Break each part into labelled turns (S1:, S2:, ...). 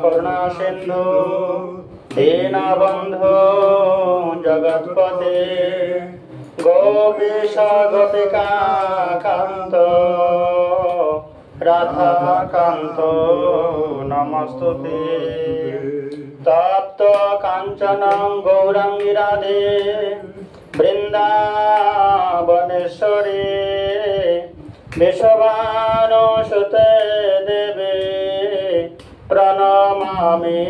S1: করুণা সিন্ধু দীনবন্ধু জগৎপতে গোপীশ গোপিকা কান্ত রাধাকান্ত নমস্তুতে। তপ্ত কাঞ্চন গৌরাঙ্গী রাধে বৃন্দাবনেশ্বরী বিশ্বভানুসুতে দেবে প্রণমামি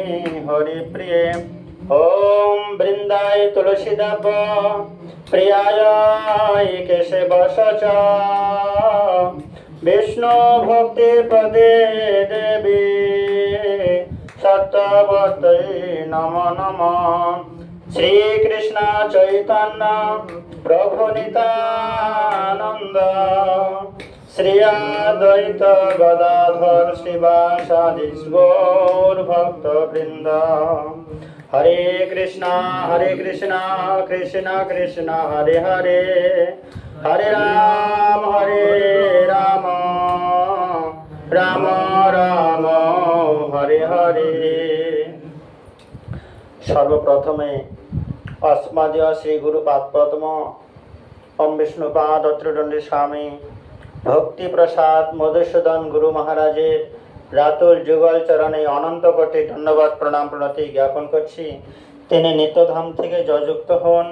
S1: হরিপ্রিয়ে। ওম বৃন্দায় তুলসীদেব প্রিয়ায় কেশবশ চ বিষ্ণু ভক্তি প্রদে দেবী সত্যবতী নমো নমঃ। শ্রীকৃষ্ণ চৈতন্য প্রভু নিত্যানন্দ শ্রী অদ্বৈত গদাধর শিবাসাদি গৌর ভক্তবৃন্দ। হরে কৃষ্ণ কৃষ্ণ কৃষ্ণ হরে হরে, হরে রাম রাম রাম হরে হরে। সর্বপ্রথমে अस्मदीय श्री गुरुपाद पद्म ओम विष्णुपाद अत्रिदंडी स्वामी भक्ति प्रसाद मधुसूदन गुरु महाराजेर रातुल जुगल चरणे अनंत कोटि धन्यवाद प्रणाम प्रणति ज्ञापन करछि। तिनि नित्यधाम थेके जययुक्त हन।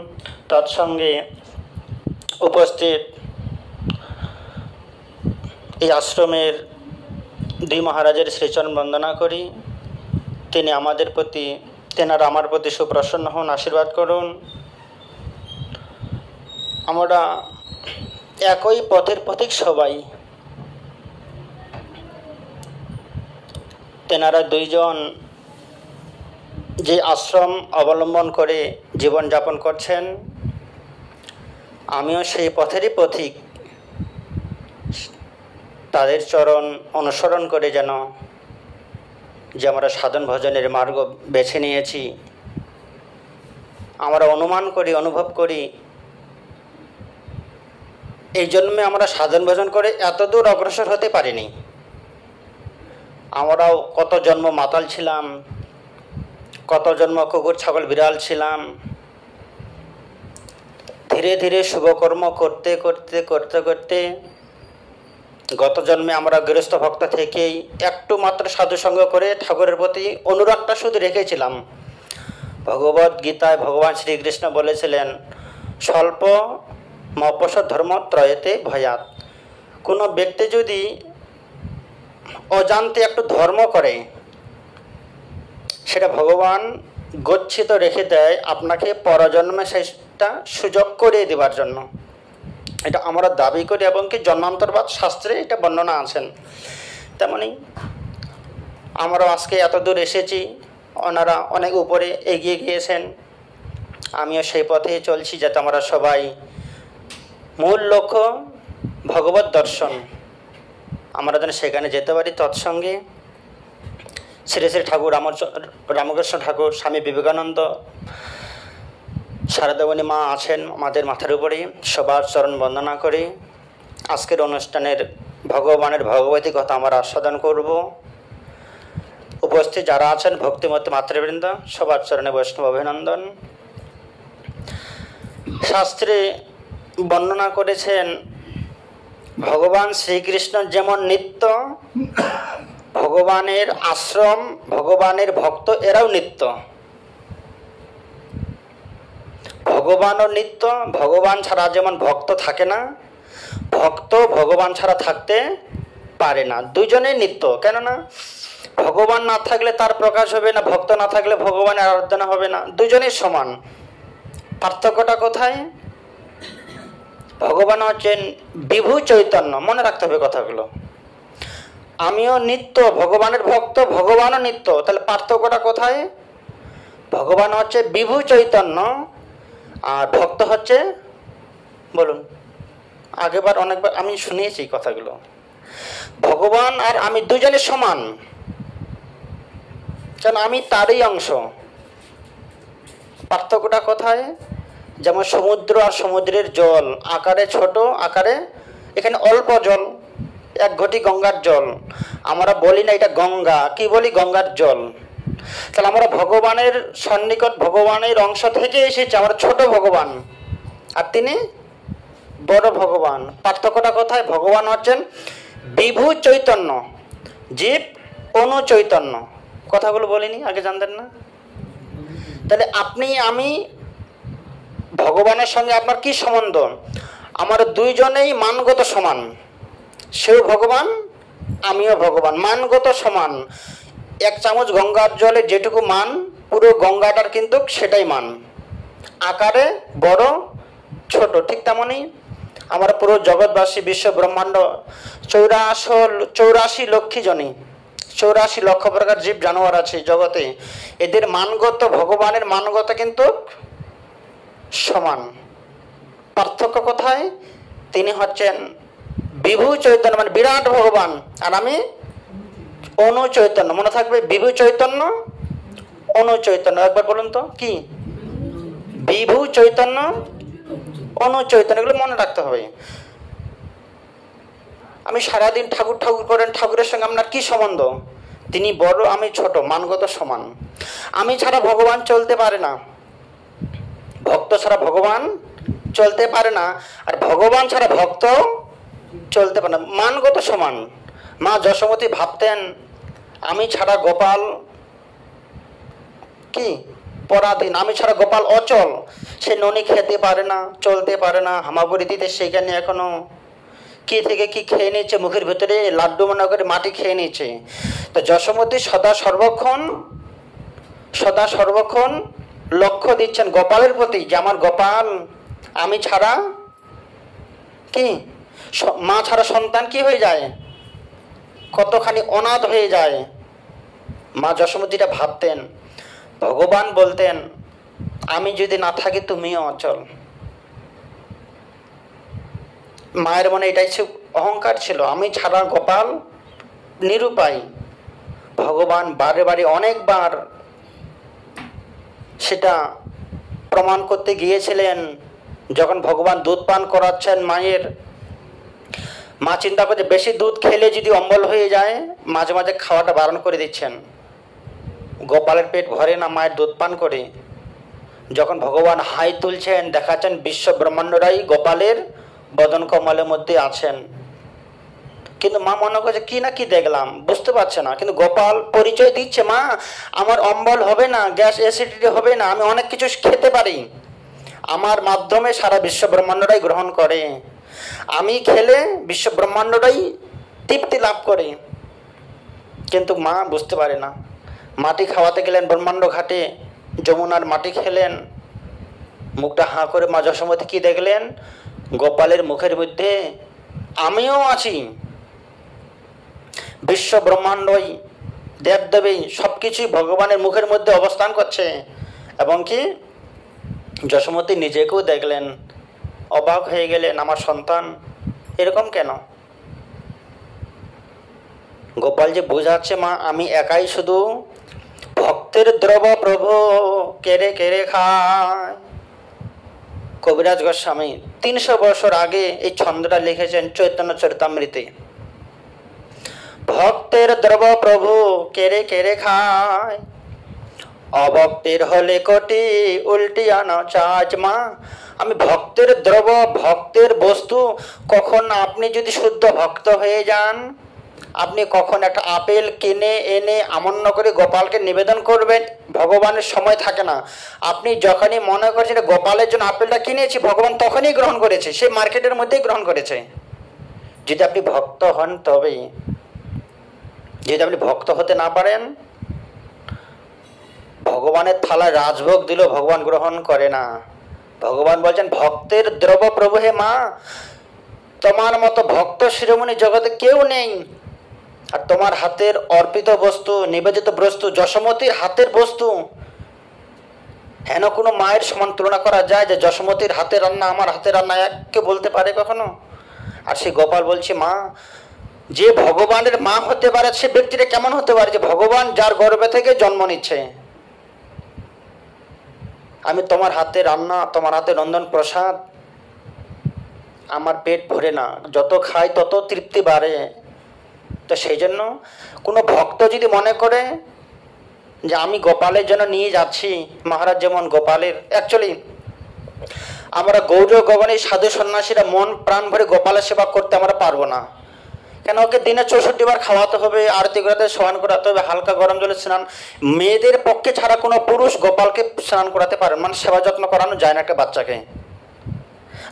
S1: तत्संगे उपस्थित এই আশ্রমের দুই মহারাজের শ্রীচরণ বন্দনা করি। তিনি আমাদের প্রতি, তেনারা আমার প্রতি সুপ্রসন্ন হন, আশীর্বাদ করুন। আমরা একই পথের পথিক সবাই। তেনারা দুইজন যে আশ্রম অবলম্বন করে জীবন যাপন করছেন, আমিও সেই পথেরই পথিক। তাদের চরণ অনুসরণ করে যেন যে আমরা সাধন ভজনের মার্গ বেছে নিয়েছি, আমরা অনুমান করি, অনুভব করি এই জন্মে আমরা সাধন ভজন করে এত দূর অগ্রসর হতে পারিনি। আমরাও কত জন্ম মাতাল ছিলাম, কত জন্ম কুকুর ছাগল বিড়াল ছিলাম। ধীরে ধীরে শুভকর্ম করতে করতে করতে করতে গত জন্মে আমরা গৃহস্থ ভক্ত থেকেই একটু মাত্র সাধুসঙ্গ করে ঠাকুরের প্রতি অনুরাগটা শুধু রেখেছিলাম। ভগবদ গীতায় ভগবান শ্রীকৃষ্ণ বলেছিলেন, স্বল্প মপস ধর্মত্রয়েতে ভয়াত। কোনো ব্যক্তি যদি অজান্তে একটু ধর্ম করে, সেটা ভগবান গচ্ছিত রেখে দেয় আপনাকে পরজন্মে সেটা সুযোগ করে দেওয়ার জন্য। এটা আমরা দাবি করি এবং কি জন্মান্তরবাদ শাস্ত্রে এটা বর্ণনা আছেন। তেমনি আমরা আজকে এত দূর এসেছি, ওনারা অনেক উপরে এগিয়ে গিয়েছেন। আমিও সেই পথেই চলছি, যাতে আমরা সবাই মূল লক্ষ্য ভগবত দর্শন, আমরা যেন সেখানে যেতে পারি। তৎসঙ্গে শ্রী শ্রী ঠাকুর রামকৃষ্ণ ঠাকুর, স্বামী বিবেকানন্দ, শারদামণি মা আছেন আমাদের মাথার উপরে, সবার চরণ বন্দনা করি। আজকের অনুষ্ঠানের ভগবানের ভগবতী কথা আমরা আস্বাদন করব। উপস্থিত যারা আছেন ভক্তিমতী মাতৃবৃন্দ, সবার চরণে বৈষ্ণব অভিনন্দন। শাস্ত্রে বর্ণনা করেছেন ভগবান শ্রীকৃষ্ণ যেমন নিত্য, ভগবানের আশ্রম, ভগবানের ভক্ত এরাও নিত্য। ভগবানও নিত্য, ভগবান ছাড়া যেমন ভক্ত থাকে না, ভক্ত ভগবান ছাড়া থাকতে পারে না। দুজনেই নিত্য। কেননা ভগবান না থাকলে তার প্রকাশ হবে না, ভক্ত না থাকলে ভগবানের আরাধনা হবে না। দুজনেই সমান। পার্থক্যটা কোথায়? ভগবান হচ্ছেন বিভু চৈতন্য। মনে রাখতে হবে কথাগুলো। আমিও নিত্য, ভগবানের ভক্ত, ভগবানও নিত্য। তাহলে পার্থক্যটা কোথায়? ভগবান হচ্ছে বিভু চৈতন্য আর ভক্ত হচ্ছে, বলুন, আগেবার অনেকবার আমি শুনিয়েছি কথাগুলো। ভগবান আর আমি দুজনে সমান, কারণ আমি তারই অংশ। পার্থক্যটা কোথায়? যেমন সমুদ্র আর সমুদ্রের জল আকারে ছোট, আকারে এখানে অল্প জল, এক ঘটি গঙ্গার জল। আমরা বলি না এটা গঙ্গা, কি বলি? গঙ্গার জল। তাহলে আমরা ভগবানের সন্নিকট, ভগবানের অংশ থেকে এসেছি, আমরা ছোট ভগবান আর তিনি বড় ভগবান। পার্থক্যটা কোথায়? ভগবান হচ্ছেন বিভু চৈতন্য, জীব অনু চৈতন্য। কথাগুলো বলিনি আগে, জানতেন না? তাহলে আপনি আমি ভগবানের সঙ্গে আপনার কি সম্বন্ধ? আমার দুইজনেই মানগত সমান, সেও ভগবান আমিও ভগবান, মানগত সমান। এক চামচ গঙ্গার জলে যেটুকু মান, পুরো গঙ্গাটার কিন্তু সেটাই মান, আকারে বড় ছোট। ঠিক তেমনই আমরা পুরো জগৎবাসী, বিশ্ব ব্রহ্মাণ্ড 84 লক্ষ জনই, 84 লক্ষ প্রকার জীব জানোয়ার আছে জগতে, এদের মানগত, ভগবানের মানগত কিন্তু সমান। পার্থক্য কোথায়? তিনি হচ্ছেন বিভু চৈতন্য, মানে বিরাট ভগবান, আর আমি অনু চৈতন্য। মনে থাকবে, বিভু চৈতন্য, অনু চৈতন্য। একবার বলুন তো, কি? বিভু চৈতন্য, অনু চৈতন্য, এগুলো মনে রাখতে হবে। আমি সারাদিন ঠাকুর ঠাকুর করেন, ঠাকুরের সঙ্গে আপনার কি সম্বন্ধ? তিনি বড়, আমি ছোট, মানগত সমান। আমি ছাড়া ভগবান চলতে পারে না, ভক্ত ছাড়া ভগবান চলতে পারে না, আর ভগবান ছাড়া ভক্ত চলতে পারে না, মানগত সমান। মা যশোমতী ভাবতেন আমি ছাড়া গোপাল কি পরাধীন, আমি ছাড়া গোপাল অচল, সে ননি খেতে পারে না, চলতে পারে না, হামাগুড়ি দিতে সেখানে এখনো কি থেকে কি খেয়ে নিচ্ছে, মুখের ভিতরে লাড্ডু মনে করে মাটি খেয়ে নিচ্ছে। তো যশোমতী সদা সর্বক্ষণ লক্ষ্য দিচ্ছেন গোপালের প্রতি, যে আমার গোপাল, আমি ছাড়া কি, মা ছাড়া সন্তান কি হয়ে যায়, কতখানি অনাথ হয়ে যায়। মা যশোমতীটা ভাবতেন। ভগবান বলতেন আমি যদি না থাকি তুমিও অচল। মায়ের মনে এটাই অহংকার ছিল, আমি ছাড়া গোপাল নিরুপায়। ভগবান বারে বারে অনেকবার সেটা প্রমাণ করতে গিয়েছিলেন। যখন ভগবান দুধ পান করাচ্ছেন মায়ের, মা চিন্তা করছে বেশি দুধ খেলে যদি অম্বল হয়ে যায়, মাঝে মাঝে খাওয়াটা বারণ করে দিচ্ছেন। গোপালের পেট ভরে না মায়ের দুধ পান করে। যখন ভগবান হাই তুলছেন, দেখাচ্ছেন বিশ্ব ব্রহ্মাণ্ডরাই গোপালের বদন কমলের মধ্যে আছেন, কিন্তু মা মনে করছে কি না কি দেখলাম, বুঝতে পারছে না। কিন্তু গোপাল পরিচয় দিচ্ছে, মা আমার অম্বল হবে না, গ্যাস অ্যাসিডিটি হবে না, আমি অনেক কিছু খেতে পারি, আমার মাধ্যমে সারা বিশ্ব ব্রহ্মাণ্ডটাই গ্রহণ করে, আমি খেলে বিশ্ব ব্রহ্মাণ্ডটাই তৃপ্তি লাভ করে। কিন্তু মা বুঝতে পারে না। মাটি খাওয়াতে গেলেন ব্রহ্মাণ্ড ঘাটে, যমুনার মাটি খেলেন, মুখটা হাঁ করে মা যশোমতী কি দেখলেন, গোপালের মুখের মধ্যে আমিও আছি, বিশ্ব ব্রহ্মাণ্ডই দেবদেবী সবকিছুই ভগবানের মুখের মধ্যে অবস্থান করছে। এবং কি যশোমতী নিজেকেও দেখলেন, অবাক হয়ে গেলেন, আমার সন্তান এরকম কেন? গোপাল যে বোঝাচ্ছে, মা আমি একাই শুধু ভক্তের দ্রব প্রভু কেড়ে কেড়ে খায়। কবিরাজ গোস্বামী 300 বছর আগে এই ছন্দটা লিখেছেন চৈতন্য চরিতামৃতে। ভক্তের দ্রব প্রভু কেড়ে কেড়ে খায়, অভক্তের হলে কোটি উল্টিয়ানো চাচ। মা আমি ভক্তের দ্রব, ভক্তের বস্তু। কখন আপনি যদি শুদ্ধ ভক্ত হয়ে যান, আপনি কখন একটা আপেল কিনে এনে আমন্য করে গোপালকে নিবেদন করবেন, ভগবানের সময় থাকে না। আপনি যখনই মনে করছেন গোপালের জন্য আপেলটা কিনেছি, ভগবান তখনই গ্রহণ করেছে, সে মার্কেটের মধ্যেই গ্রহণ করেছে। যদি আপনি ভক্ত হন তবেই। যদি আপনি ভক্ত হতে না পারেন, ভগবানের থালায় রাজভোগ দিলেও ভগবান গ্রহণ করে না। ভগবান বলছেন ভক্তের দ্রব প্রভু, হে মা তোমার মতো ভক্ত শিরোমণি জগতে কেউ নেই। আর তোমার হাতের অর্পিত বস্তু, নিবেদিত বস্তু, যশোমতীর হাতের বস্তু, হেন কোনো মায়ের সমান তুলনা করা যায় যে যশোমতীর হাতের রান্না আমার হাতের রান্না এককে বলতে পারে কখনো? আর সেই গোপাল বলছে, মা যে ভগবানের মা হতে পারে সে ব্যক্তিটা কেমন হতে পারে, যে ভগবান যার গর্ভে থেকে জন্ম নিচ্ছে। আমি তোমার হাতে রান্না, তোমার হাতে রন্ধন প্রসাদ, আমার পেট ভরে না, যত খাই তত তৃপ্তি বাড়ে। তো সেই জন্য কোনো ভক্ত যদি মনে করে যে আমি গোপালের জন্য নিয়ে যাচ্ছি, মহারাজ যেমন গোপালের, অ্যাকচুয়ালি আমরা গৌর গগনে সাধু সন্ন্যাসীরা মন প্রাণ ভরে গোপালের সেবা করতে আমরা পারবো না। কেন, ওকে দিনে 64 বার খাওয়াতে হবে, আরতি করাতে, স্নান করাতে হবে, হালকা গরম জলে স্নান। মেয়েদের পক্ষে ছাড়া কোনো পুরুষ গোপালকে স্নান করাতে পারে, মানে সেবা যত্ন করানো যায় না একটা বাচ্চাকে।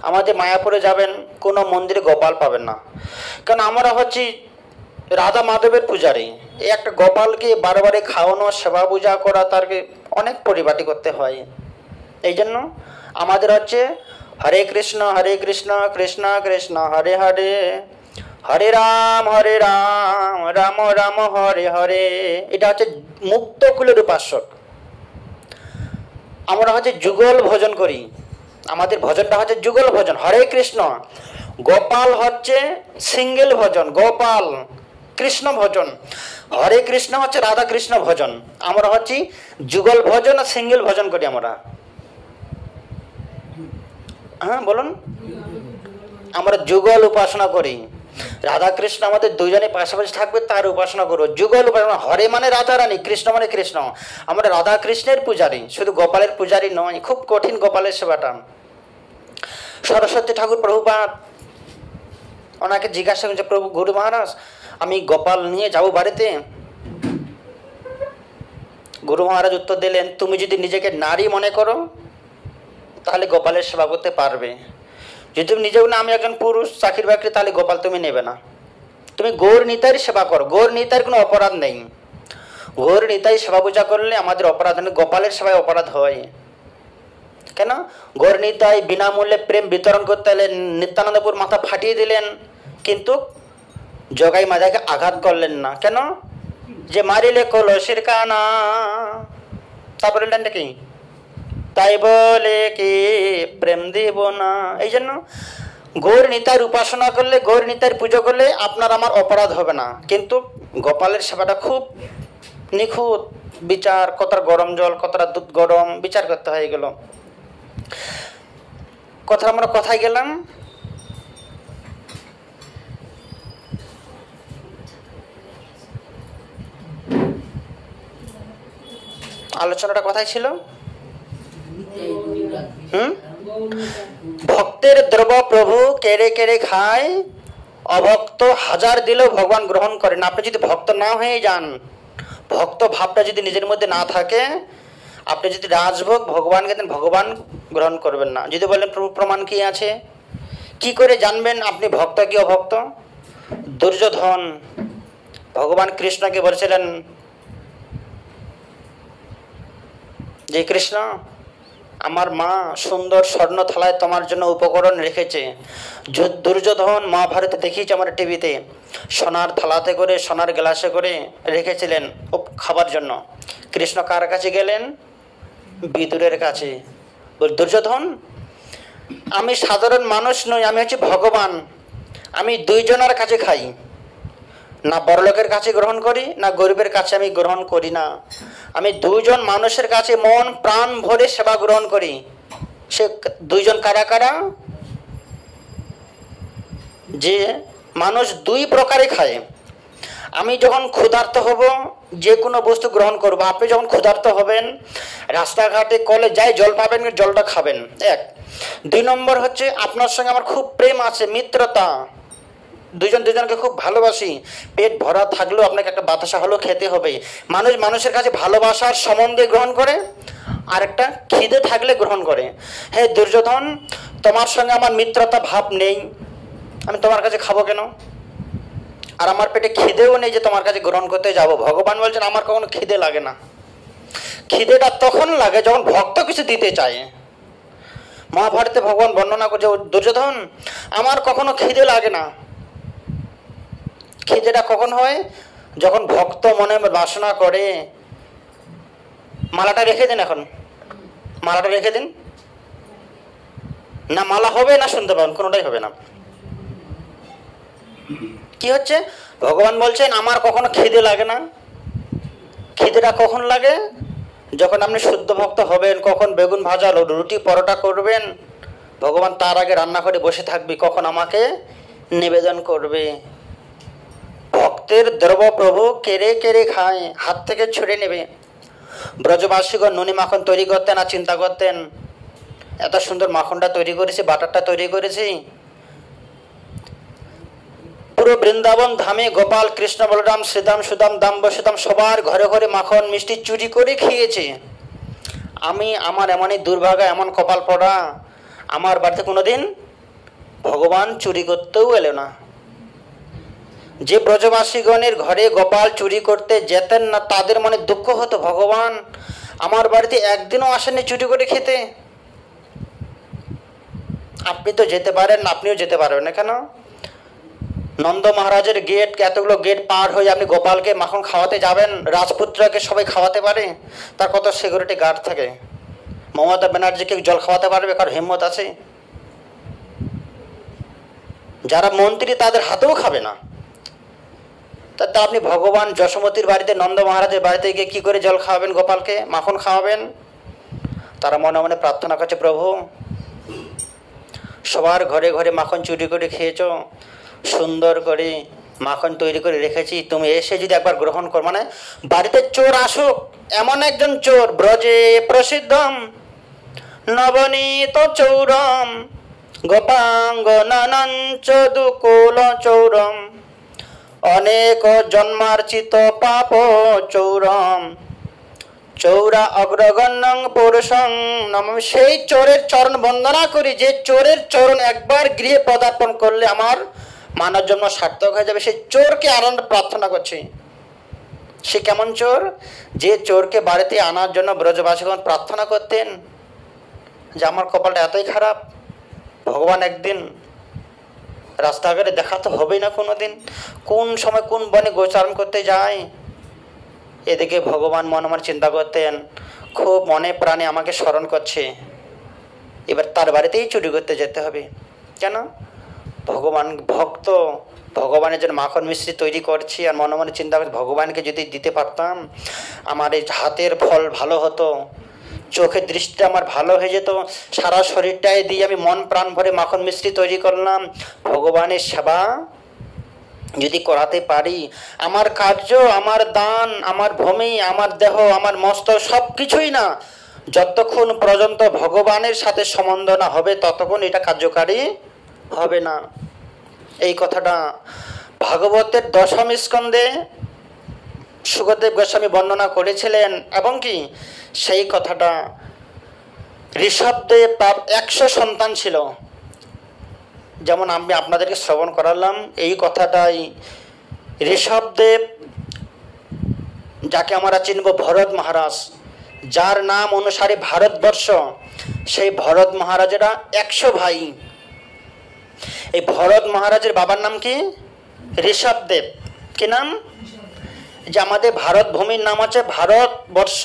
S1: আমাদের মায়াপুরে যাবেন, কোনো মন্দিরে গোপাল পাবেন না, কারণ আমরা হচ্ছি রাধা মাধবের পূজারী। এই একটা গোপালকে বারবারে খাওয়ানো, সেবা পূজা করা, তারকে অনেক পরিপাটি করতে হয়। এই জন্য আমাদের হচ্ছে হরে কৃষ্ণ কৃষ্ণ কৃষ্ণ হরে হরে, হরে রাম রাম রাম হরে হরে। এটা হচ্ছে মুক্ত কুলের উপাসক। আমরা হচ্ছে যুগল ভজন করি, আমাদের ভজনটা হচ্ছে যুগল ভজন। হরে কৃষ্ণ, গোপাল হচ্ছে সিঙ্গেল ভজন, গোপাল কৃষ্ণ ভজন। হরে কৃষ্ণ হচ্ছে রাধা কৃষ্ণ ভজন। আমরা হচ্ছি যুগল ভজন আর সিঙ্গেল ভজন করি আমরা। হ্যাঁ বলুন, আমরা যুগল উপাসনা করি। রাধা কৃষ্ণ আমাদের দুজনে পাশাপাশি থাকবে, তার উপাসনা করবো। যুগল উপাসনা, হরে মানে রাধা রানী, কৃষ্ণ মানে কৃষ্ণ। আমরা রাধা কৃষ্ণের পূজারী, শুধু গোপালের পূজারী নয়। খুব কঠিন গোপালের সেবাটা। সরস্বতী ঠাকুর প্রভুপাদ ওনাকে জিজ্ঞাসা করছে, প্রভু গুরু মহারাজ আমি গোপাল নিয়ে যাব বাড়িতে। গুরু মহারাজ উত্তর দিলেন, তুমি যদি নিজেকে নারী মনে করো তাহলে গোপালের সেবা করতে পারবে। যদি তুমি নিজেও না আমি একজন পুরুষ, চাকরি বাকরি, তাহলে গোপাল তুমি নেবে না। তুমি গৌর নিতাই সেবা করো, গৌর নিতাইয়ের কোনো অপরাধ নেই। গৌর নিতাই সেবা পূজা করলে আমাদের অপরাধ নেই, গোপালের সেবায় অপরাধ হয়। কেন, গৌর নিতাই বিনামূল্যে প্রেম বিতরণ করতে এলেন, নিত্যানন্দপুর মাথা ফাটিয়ে দিলেন, কিন্তু জগাই মাঝাকে আঘাত করলেন না। কেন, যে মারিলে কলসির কানা, তারপরে লাইনটা কি, তাই বলে কি প্রেম দিব না। এই জন্য গৌর নিতাইয়ের উপাসনা করলে, গৌর নিতাইয়ের পুজো করলে আপনার আমার অপরাধ হবে না। কিন্তু গোপালের সেবাটা খুব নিখুঁত বিচার, কতটা গরম জল, কতটা দুধ গরম, বিচার করতে হয় এগুলো। কথা আমরা কোথায় গেলাম, আলোচনাটা কোথায় ছিল? ভক্তের দ্রব্য প্রভু কেড়ে কেড়ে খায়, অভক্ত হাজার দিলেও ভগবান গ্রহণ করেন। আপনি যদি ভক্ত না হয়ে যান, ভক্ত ভাবটা যদি নিজের মধ্যে না থাকে, আপনি যদি রাজভোগ ভগবানকে দেন, ভগবান গ্রহণ করবেন না। যদি বলেন প্রভু প্রমাণ কি আছে, কি করে জানবেন আপনি ভক্ত কি অভক্ত? দুর্যোধন ভগবান কৃষ্ণকে বলেছিলেন যে কৃষ্ণ, আমার মা সুন্দর স্বর্ণ থালায় তোমার জন্য উপকরণ রেখেছে। দুর্যোধন মহাভারতে দেখিয়েছে আমার টিভিতে, সোনার থালাতে করে, সোনার গ্লাসে করে রেখেছিলেন খাবার জন্য। কৃষ্ণ কার কাছে গেলেন? বিদুরের কাছে। দুর্যোধন, আমি সাধারণ মানুষ নই, আমি হচ্ছি ভগবান। আমি দুইজনের কাছে খাই, না বড়লোকের কাছে গ্রহণ করি, না গরিবের কাছে আমি গ্রহণ করি না। আমি দুইজন মানুষের কাছে মন প্রাণ ভরে সেবা গ্রহণ করি। সে দুইজন কারা কারা? যে মানুষ দুই প্রকারে খায়। আমি যখন ক্ষুধার্ত হব যে কোনো বস্তু গ্রহণ করব। আপনি যখন ক্ষুধার্ত হবেন, রাস্তাঘাটে কলে যাই জল পাবেন, জলটা খাবেন, এক। দুই নম্বর হচ্ছে আপনার সঙ্গে আমার খুব প্রেম আছে, মিত্রতা, দুজন দুজনকে খুব ভালোবাসি, পেট ভরা থাকলেও আপনাকে একটা বাতাসা হলেও খেতে হবে। মানুষ মানুষের কাছে ভালোবাসার সম্বন্ধে গ্রহণ করে, আর একটা খিদে থাকলে গ্রহণ করে। হে দুর্যোধন, তোমার সঙ্গে আমার মিত্রতা ভাব নেই, আমি তোমার কাছে খাবো কেন? আর আমার পেটে খিদেও নেই যে তোমার কাছে গ্রহণ করতে যাব। ভগবান বলছেন আমার কখনো খিদে লাগে না। খিদেটা তখন লাগে যখন ভক্ত কিছু দিতে চায়। মহাভারতে ভগবান বর্ণনা করছে, দুর্যোধন আমার কখনো খিদে লাগে না। খিদেটা কখন হয়? যখন ভক্ত মনে বাসনা করে। মালাটা রেখে দিন, এখন মালাটা রেখে দিন, না মালা হবে না শুনতে পাবেন, কোনোটাই হবে না। কি হচ্ছে? ভগবান বলছেন আমার কখনো খিদে লাগে না। খিদেটা কখন লাগে? যখন আপনি শুদ্ধ ভক্ত হবেন, কখন বেগুন ভাজা রুটি পরোটা করবেন, ভগবান তার আগে রান্না করে বসে থাকবে, কখন আমাকে নিবেদন করবে। ভক্তের দ্রব্য প্রভু কেড়ে কেড়ে খায়, হাত থেকে ছুড়ে নেবে। ব্রজবাসীগণ নুনি মাখন তৈরি করতেন আর চিন্তা করতেন এত সুন্দর মাখনটা তৈরি করেছি, বাটারটা তৈরি করেছি। পুরো বৃন্দাবন ধামে গোপাল, কৃষ্ণ, বলরাম, শ্রীদাম, সুদাম, দাম্ব, সুদাম সবার ঘরে ঘরে মাখন মিষ্টি চুরি করে খেয়েছে। আমার এমনই দুর্ভাগা, এমন কপাল পড়া, আমার বাড়িতে কোনোদিন ভগবান চুরি করতেও এলো না। যে ব্রজবাসীগণের ঘরে গোপাল চুরি করতে যেতেন না তাদের মনে দুঃখ হতো, ভগবান আমার বাড়িতে একদিনও আসেননি চুরি করে খেতে। আপনি তো যেতে পারেন, আপনিও যেতে পারবেন না কেন? নন্দ মহারাজের গেট, এতগুলো গেট পার হয়ে আপনি গোপালকে মাখন খাওয়াতে যাবেন? রাজপুত্রকে সবাই খাওয়াতে পারে? তার কত সিকিউরিটি গার্ড থাকে। মমতা ব্যানার্জিকে জল খাওয়াতে পারবে? কার হিম্মত আছে? যারা মন্ত্রী তাদের হাতেও খাবে না। তা আপনি ভগবান যশোমতীর বাড়িতে, নন্দ মহারাজের বাড়িতে গিয়ে কি করে জল খাওয়াবেন গোপালকে, মাখন খাওয়াবেন? তারা মনে মনে প্রার্থনা করছে, প্রভু সবার ঘরে ঘরে মাখন চুরি করে খেয়েছ, সুন্দর করে মাখন তৈরি করে রেখেছি, তুমি এসে যদি একবার গ্রহণ কর, মানে বাড়িতে চোর আসুক, এমন একজন চোর, ব্রজে প্রসিদ্ধম নবনীত চৌরম গোপাঙ্গনাঞ্চ দুকুল চৌরম অনেক জন্মার্চিত পাপ চৌরম চৌরা অগ্রগণ্যং পুরুষং নম। সেই চোরের চরণ বন্দনা করি, যে চোরের চরণ একবার গৃহে পদার্পণ করলে আমার মানব জন্ম সার্থক হয়ে যাবে। সেই চোরকে আনন্দ প্রার্থনা করছি। সে কেমন চোর? যে চোরকে বাড়িতে আনার জন্য ব্রজবাসীগণ প্রার্থনা করতেন যে আমার কপালটা এতই খারাপ, ভগবান একদিন রাস্তাঘাটে দেখা তো হবেই না কোনোদিন, কোন সময় কোন বনে গোচারণ করতে যায়। এদিকে ভগবান মনে মনে চিন্তা করতেন, খুব মনে প্রাণে আমাকে স্মরণ করছে, এবার তার বাড়িতেই চুরি করতে যেতে হবে। কেন? ভগবান ভক্ত, ভগবানের জন্য মাখন মিষ্টি তৈরি করছি, আর মনে মনে চিন্তা করছি ভগবানকে যদি দিতে পারতাম আমার এই হাতের ফল ভালো হতো, চোখের দৃষ্টিটা আমার ভালো হয়ে যেত, সারা শরীরটাই দিয়ে আমি মন প্রাণ ভরে মাখন মিষ্টি তৈরি করলাম, ভগবানের সেবা যদি করাতে পারি, আমার কার্য, আমার দান, আমার ভূমি, আমার দেহ, আমার মস্তক সব কিছুই না, যতক্ষণ পর্যন্ত ভগবানের সাথে সম্বন্ধ না হবে ততক্ষণ এটা কার্যকারী হবে না। এই কথাটা ভাগবতের দশম স্কন্ধে সুখদেব গোস্বামী বর্ণনা করেছিলেন, এবং কি সেই কথাটা ঋষভদেব তার 100 সন্তান ছিল, যেমন আমি আপনাদেরকে শ্রবণ করালাম। এই কথাটাই ঋষভদেব, যাকে আমরা চিনব ভরত মহারাজ, যার নাম অনুসারে ভারতবর্ষ, সেই ভরত মহারাজেরা 100 ভাই। এই ভরত মহারাজের বাবার নাম কি? ঋষভদেব। কি নাম? যে আমাদের ভারত ভূমির নাম হচ্ছে ভারতবর্ষ।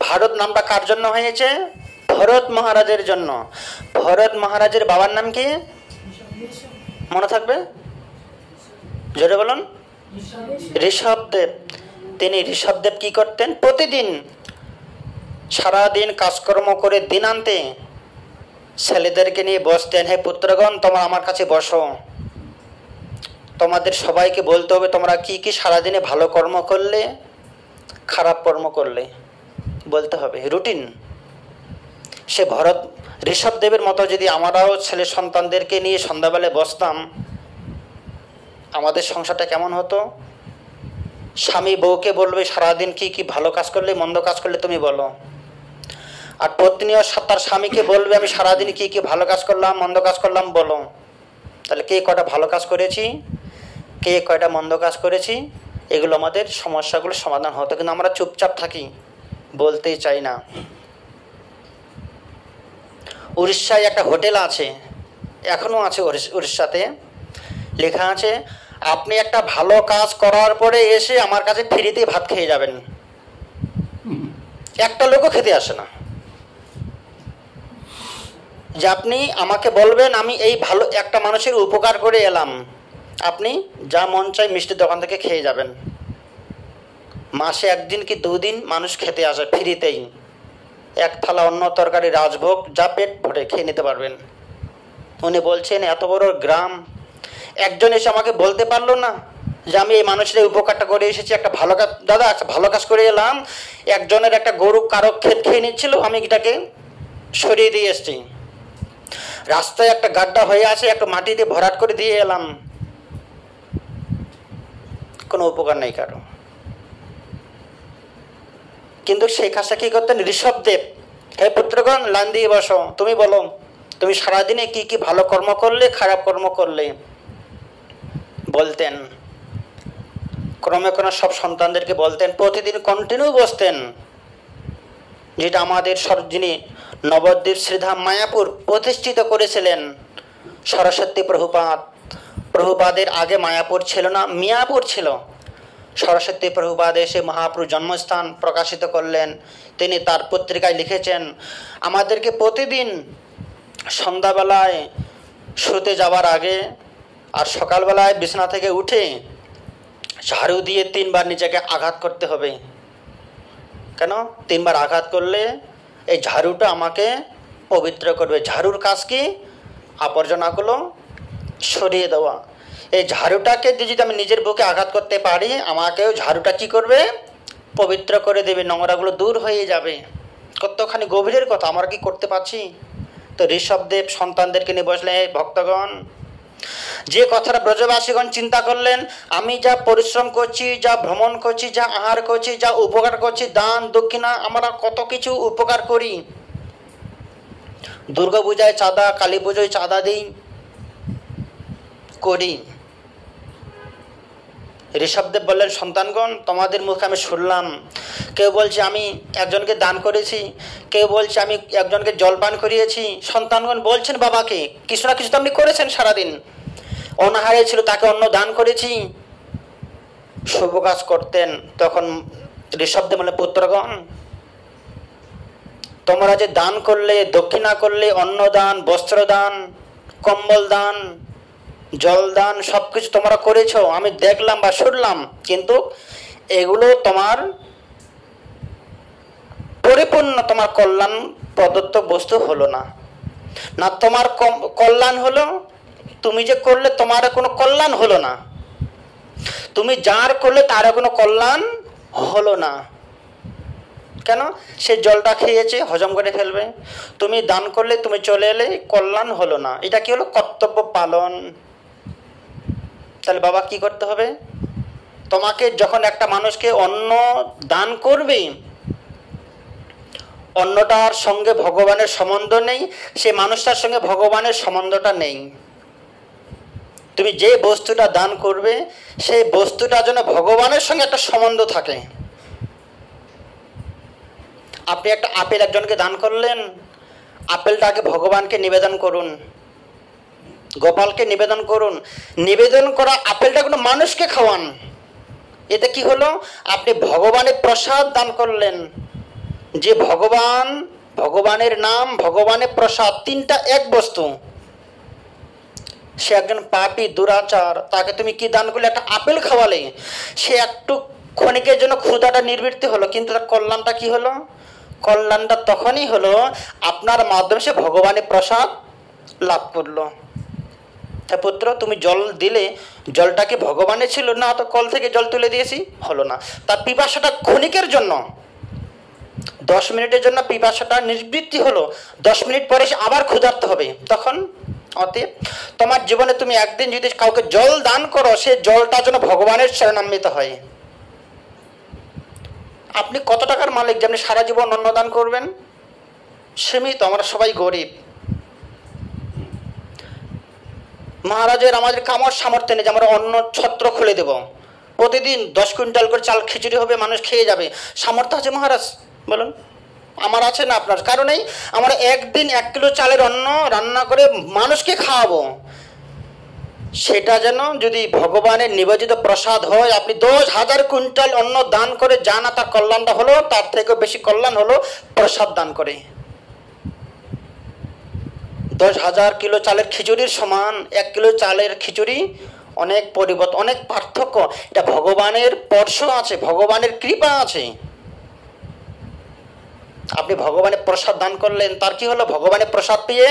S1: ভারত নামটা কার জন্য হয়েছে? ভরত মহারাজের জন্য। ভরত মহারাজের বাবার নাম কি মনে থাকবে? জোরে বলুন। ঋষভদেব। তিনি ঋষভদেব কি করতেন? প্রতিদিন সারাদিন কাজকর্ম করে দিনান্তে ছেলেদেরকে নিয়ে বসতেন, হে পুত্রগণ তোমরা আমার কাছে বসো, তোমাদের সবাইকে বলতে হবে তোমরা কি কি সারাদিনে ভালো কর্ম করলে, খারাপ কর্ম করলে, বলতে হবে, রুটিন। সে ভরত ঋষভদেবের মতো যদি আমরাও ছেলে সন্তানদেরকে নিয়ে সন্ধ্যাবেলায় বসতাম, আমাদের সংসারটা কেমন হতো? স্বামী বউকে বলবে সারাদিন কি কি ভালো কাজ করলে, মন্দ কাজ করলে তুমি বলো, আর পত্নীও তার স্বামীকে বলবে আমি সারাদিন কি কি ভালো কাজ করলাম, মন্দ কাজ করলাম বলো। তাহলে কে কয়টা ভালো কাজ করেছি, কে কয়টা মন্দ কাজ করেছি, এগুলো আমাদের সমস্যাগুলো সমাধান হতো। কিন্তু আমরা চুপচাপ থাকি, বলতেই চাই না। উড়িষ্যায় একটা হোটেল আছে, এখনও আছে উড়িষ্যাতে, লেখা আছে আপনি একটা ভালো কাজ করার পরে এসে আমার কাছে ফ্রিতে ভাত খেয়ে যাবেন। একটা লোকও খেতে আসে না। যে আপনি আমাকে বলবেন আমি এই ভালো একটা মানুষের উপকার করে এলাম, আপনি যা মন চাই মিষ্টির দোকান থেকে খেয়ে যাবেন। মাসে 1 দিন কি 2 দিন মানুষ খেতে আসে ফ্রিতেই, এক থালা অন্ন তরকারি রাজভোগ, যা পেট ভরে খেয়ে নিতে পারবেন। উনি বলছেন এত বড় গ্রাম, একজন এসে আমাকে বলতে পারলো না যে আমি এই মানুষের এই উপকারটা করে এসেছি, একটা ভালো কাজ, দাদা একটা ভালো কাজ করে এলাম, একজনের একটা গরু কারো ক্ষেত খেয়ে নিচ্ছিল, আমি এটাকে সরিয়ে দিয়ে এসছি, রাস্তায় একটা গাড্ডা হয়ে আছে, একটা মাটি দিয়ে ভরাট করে দিয়ে এলাম, কোনো উপকার নেই কারো। কিন্তু সেই কাজটা কি করতেন ঋষভদেব? হে পুত্রগণ, লাইন দিয়ে বসো, তুমি বলো তুমি সারাদিনে কি কি ভালো কর্ম করলে, খারাপ কর্ম করলে, বলতেন। ক্রমে ক্রমে সব সন্তানদেরকে বলতেন, প্রতিদিন কন্টিনিউ বসতেন। যেটা আমাদের যিনি নবদ্বীপ শ্রীধাম মায়াপুর প্রতিষ্ঠিত করেছিলেন সরস্বতী প্রভুপাদ। প্রভুপাদের আগে মায়াপুর ছিল না, মিয়াপুর ছিল। সরস্বতী প্রভুপাদ এসে মহাপ্রভুর জন্মস্থান প্রকাশিত করলেন। তিনি তার পত্রিকায় লিখেছেন, আমাদেরকে প্রতিদিন সন্ধ্যাবেলায় শুতে যাওয়ার আগে আর সকালবেলায় বিছানা থেকে উঠে ঝাড়ু দিয়ে 3 বার নিজেকে আঘাত করতে হবে। কেন? 3 বার আঘাত করলে এই ঝাড়ুটা আমাকে পবিত্র করবে। ঝাড়ুর কাজ কি? আবর্জনাগুলো সরিয়ে দেওয়া। এই ঝাড়ুটাকে যদি আমি নিজের বুকে আঘাত করতে পারি, আমাকেও ঝাড়ুটা কি করবে? পবিত্র করে দেবে, নোংরাগুলো দূর হয়ে যাবে। কতখানি গভীরের কথা, আমরা কি করতে পারছি? তো ঋষভদেব সন্তানদেরকে নিয়ে বসলেন, ভক্তগণ, যে কথাটা ব্রজবাসীগণ চিন্তা করলেন, আমি যা পরিশ্রম করছি, যা ভ্রমণ করছি, যা আহার করছি, যা উপকার করছি, দান দক্ষিণা, আমরা কত কিছু উপকার করি। দুর্গা পূজায় চাঁদা, কালী পুজোয় চাঁদা দিই, করি। ঋষভদেব বললেন, সন্তানগণ, তোমাদের মুখে আমি শুনলাম, কেউ বলছে আমি একজনকে দান করেছি, কেউ বলছে আমি একজনকে জলপান করিয়েছি। সন্তানগণ বলছেন বাবাকে, কিছু না কিছু তো আপনি করেছেন সারাদিন। অনাহারে ছিল, তাকে অন্ন দান করেছি, শুভ কাজ করতেন। তখন ঋষভদেব বললেন, পুত্রগণ, তোমরা যে দান করলে, দক্ষিণা করলে, অন্নদান, বস্ত্রদান, কম্বল দান, জলদান, সব কিছু তোমরা করেছো, আমি দেখলাম বা শুনলাম, কিন্তু এগুলো তোমার পরিপূর্ণ, তোমার কল্যাণ প্রদত্ত বস্তু হলো না। না তোমার কল্যাণ হলো, তুমি যে করলে তোমার কোনো কল্যাণ হলো না, তুমি যার করলে তার কোনো কল্যাণ হলো না। কেন? সে জলটা খেয়েছে, হজম করে ফেলবে। তুমি দান করলে, তুমি চলে এলে, কল্যাণ হলো না। এটা কি হলো? কর্তব্য পালন। তাহলে বাবা কি করতে হবে? তোমাকে যখন একটা মানুষকে অন্ন দান করবে, অন্নটার সঙ্গে ভগবানের সম্বন্ধ নেই, সে মানুষটার সঙ্গে ভগবানের সম্বন্ধটা নেই। তুমি যে বস্তুটা দান করবে, সেই বস্তুটা যেন ভগবানের সঙ্গে একটা সম্বন্ধ থাকে। আপনি একটা আপেল একজনকে দান করলেন, আপেলটাকে ভগবানকে নিবেদন করুন, গোপালকে নিবেদন করুন। নিবেদন করা আপেলটা কোনো মানুষকে খাওয়ান। এতে কি হলো? আপনি ভগবানের প্রসাদ দান করলেন। যে ভগবান, ভগবানের নাম, ভগবানের প্রসাদ, 3টা এক বস্তু। সে একজন পাপী, দুরাচার, তাকে তুমি কি দান করলে? একটা আপেল খাওয়ালে, সে একটু ক্ষণিকের জন্য ক্ষুধাটা নিবৃত্তি হলো, কিন্তু তার কল্যাণটা কি হলো? কল্যাণটা তখনই হলো আপনার মাধ্যমে সে ভগবানের প্রসাদ লাভ করলো। হ্যাঁ পুত্র, তুমি জল দিলে, জলটা কি ভগবানের ছিল? না, তো কল থেকে জল তুলে দিয়েছি, হলো না। তার পিপাসাটা ক্ষণিকের জন্য, 10 মিনিটের জন্য পিপাসাটা নিবৃত্তি হলো, 10 মিনিট পরে সে আবার ক্ষুধার্ত হবে। তখন অতএব তোমার জীবনে তুমি একদিন যদি কাউকে জল দান করো, সে জলটা যেন ভগবানের শরণান্বিত হয়। আপনি কত টাকার মালিক যে আপনি সারা জীবন অন্ন দান করবেন? সীমিত, আমরা সবাই গরিব। মহারাজের আমাদের কামর সামর্থ্য নেই যে আমরা অন্ন ছত্র খুলে দেব, প্রতিদিন 10 কুইন্টাল করে চাল খিচুড়ি হবে, মানুষ খেয়ে যাবে। সামর্থ্য আছে মহারাজ? বলুন, আমার আছে না আপনার? কারণেই আমরা একদিন 1 কিলো চালের অন্ন রান্না করে মানুষকে খাওয়াবো। সেটা যেন যদি ভগবানের নিবেদিত প্রসাদ হয়, আপনি 10,000 কুইন্টাল অন্ন দান করে যা না তার কল্যাণটা হলো, তার থেকেও বেশি কল্যাণ হলো প্রসাদ দান করে। 10,000 কিলো চালের খিচুড়ির সমান 1 কিলো চালের খিচুড়ি, অনেক পরিবর্তন, অনেক পার্থক্য। এটা ভগবানের স্পর্শ আছে, ভগবানের কৃপা আছে। আপনি ভগবানের প্রসাদ দান করলেন, তার কি হলো? ভগবানের প্রসাদ পেয়ে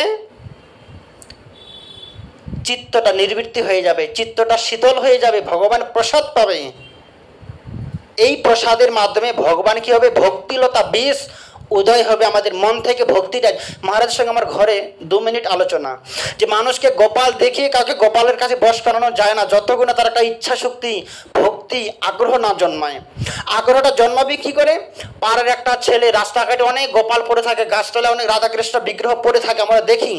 S1: চিত্তটা নির্বৃত্তি হয়ে যাবে, চিত্তটা শীতল হয়ে যাবে, ভগবান প্রসাদ পাবে। এই প্রসাদের মাধ্যমে ভগবান কি হবে, ভক্তিলতা বীজ উদয় হবে আমাদের মন থেকে। ভক্তিটা, মহারাজের সঙ্গে আমার ঘরে 2 মিনিট আলোচনা, যে মানুষকে গোপাল দেখিয়ে কাউকে গোপালের কাছে বশ করানো যায় না, যতক্ষণ না তার একটা ইচ্ছা শক্তি, ভক্তি, আগ্রহ না জন্মায়। আগ্রহটা জন্মাবে কি করে? পাড়ার একটা ছেলে রাস্তাঘাটে অনেক গোপাল পড়ে থাকে, গাছতলায় অনেক রাধাকৃষ্ণ বিগ্রহ পড়ে থাকে, আমরা দেখি,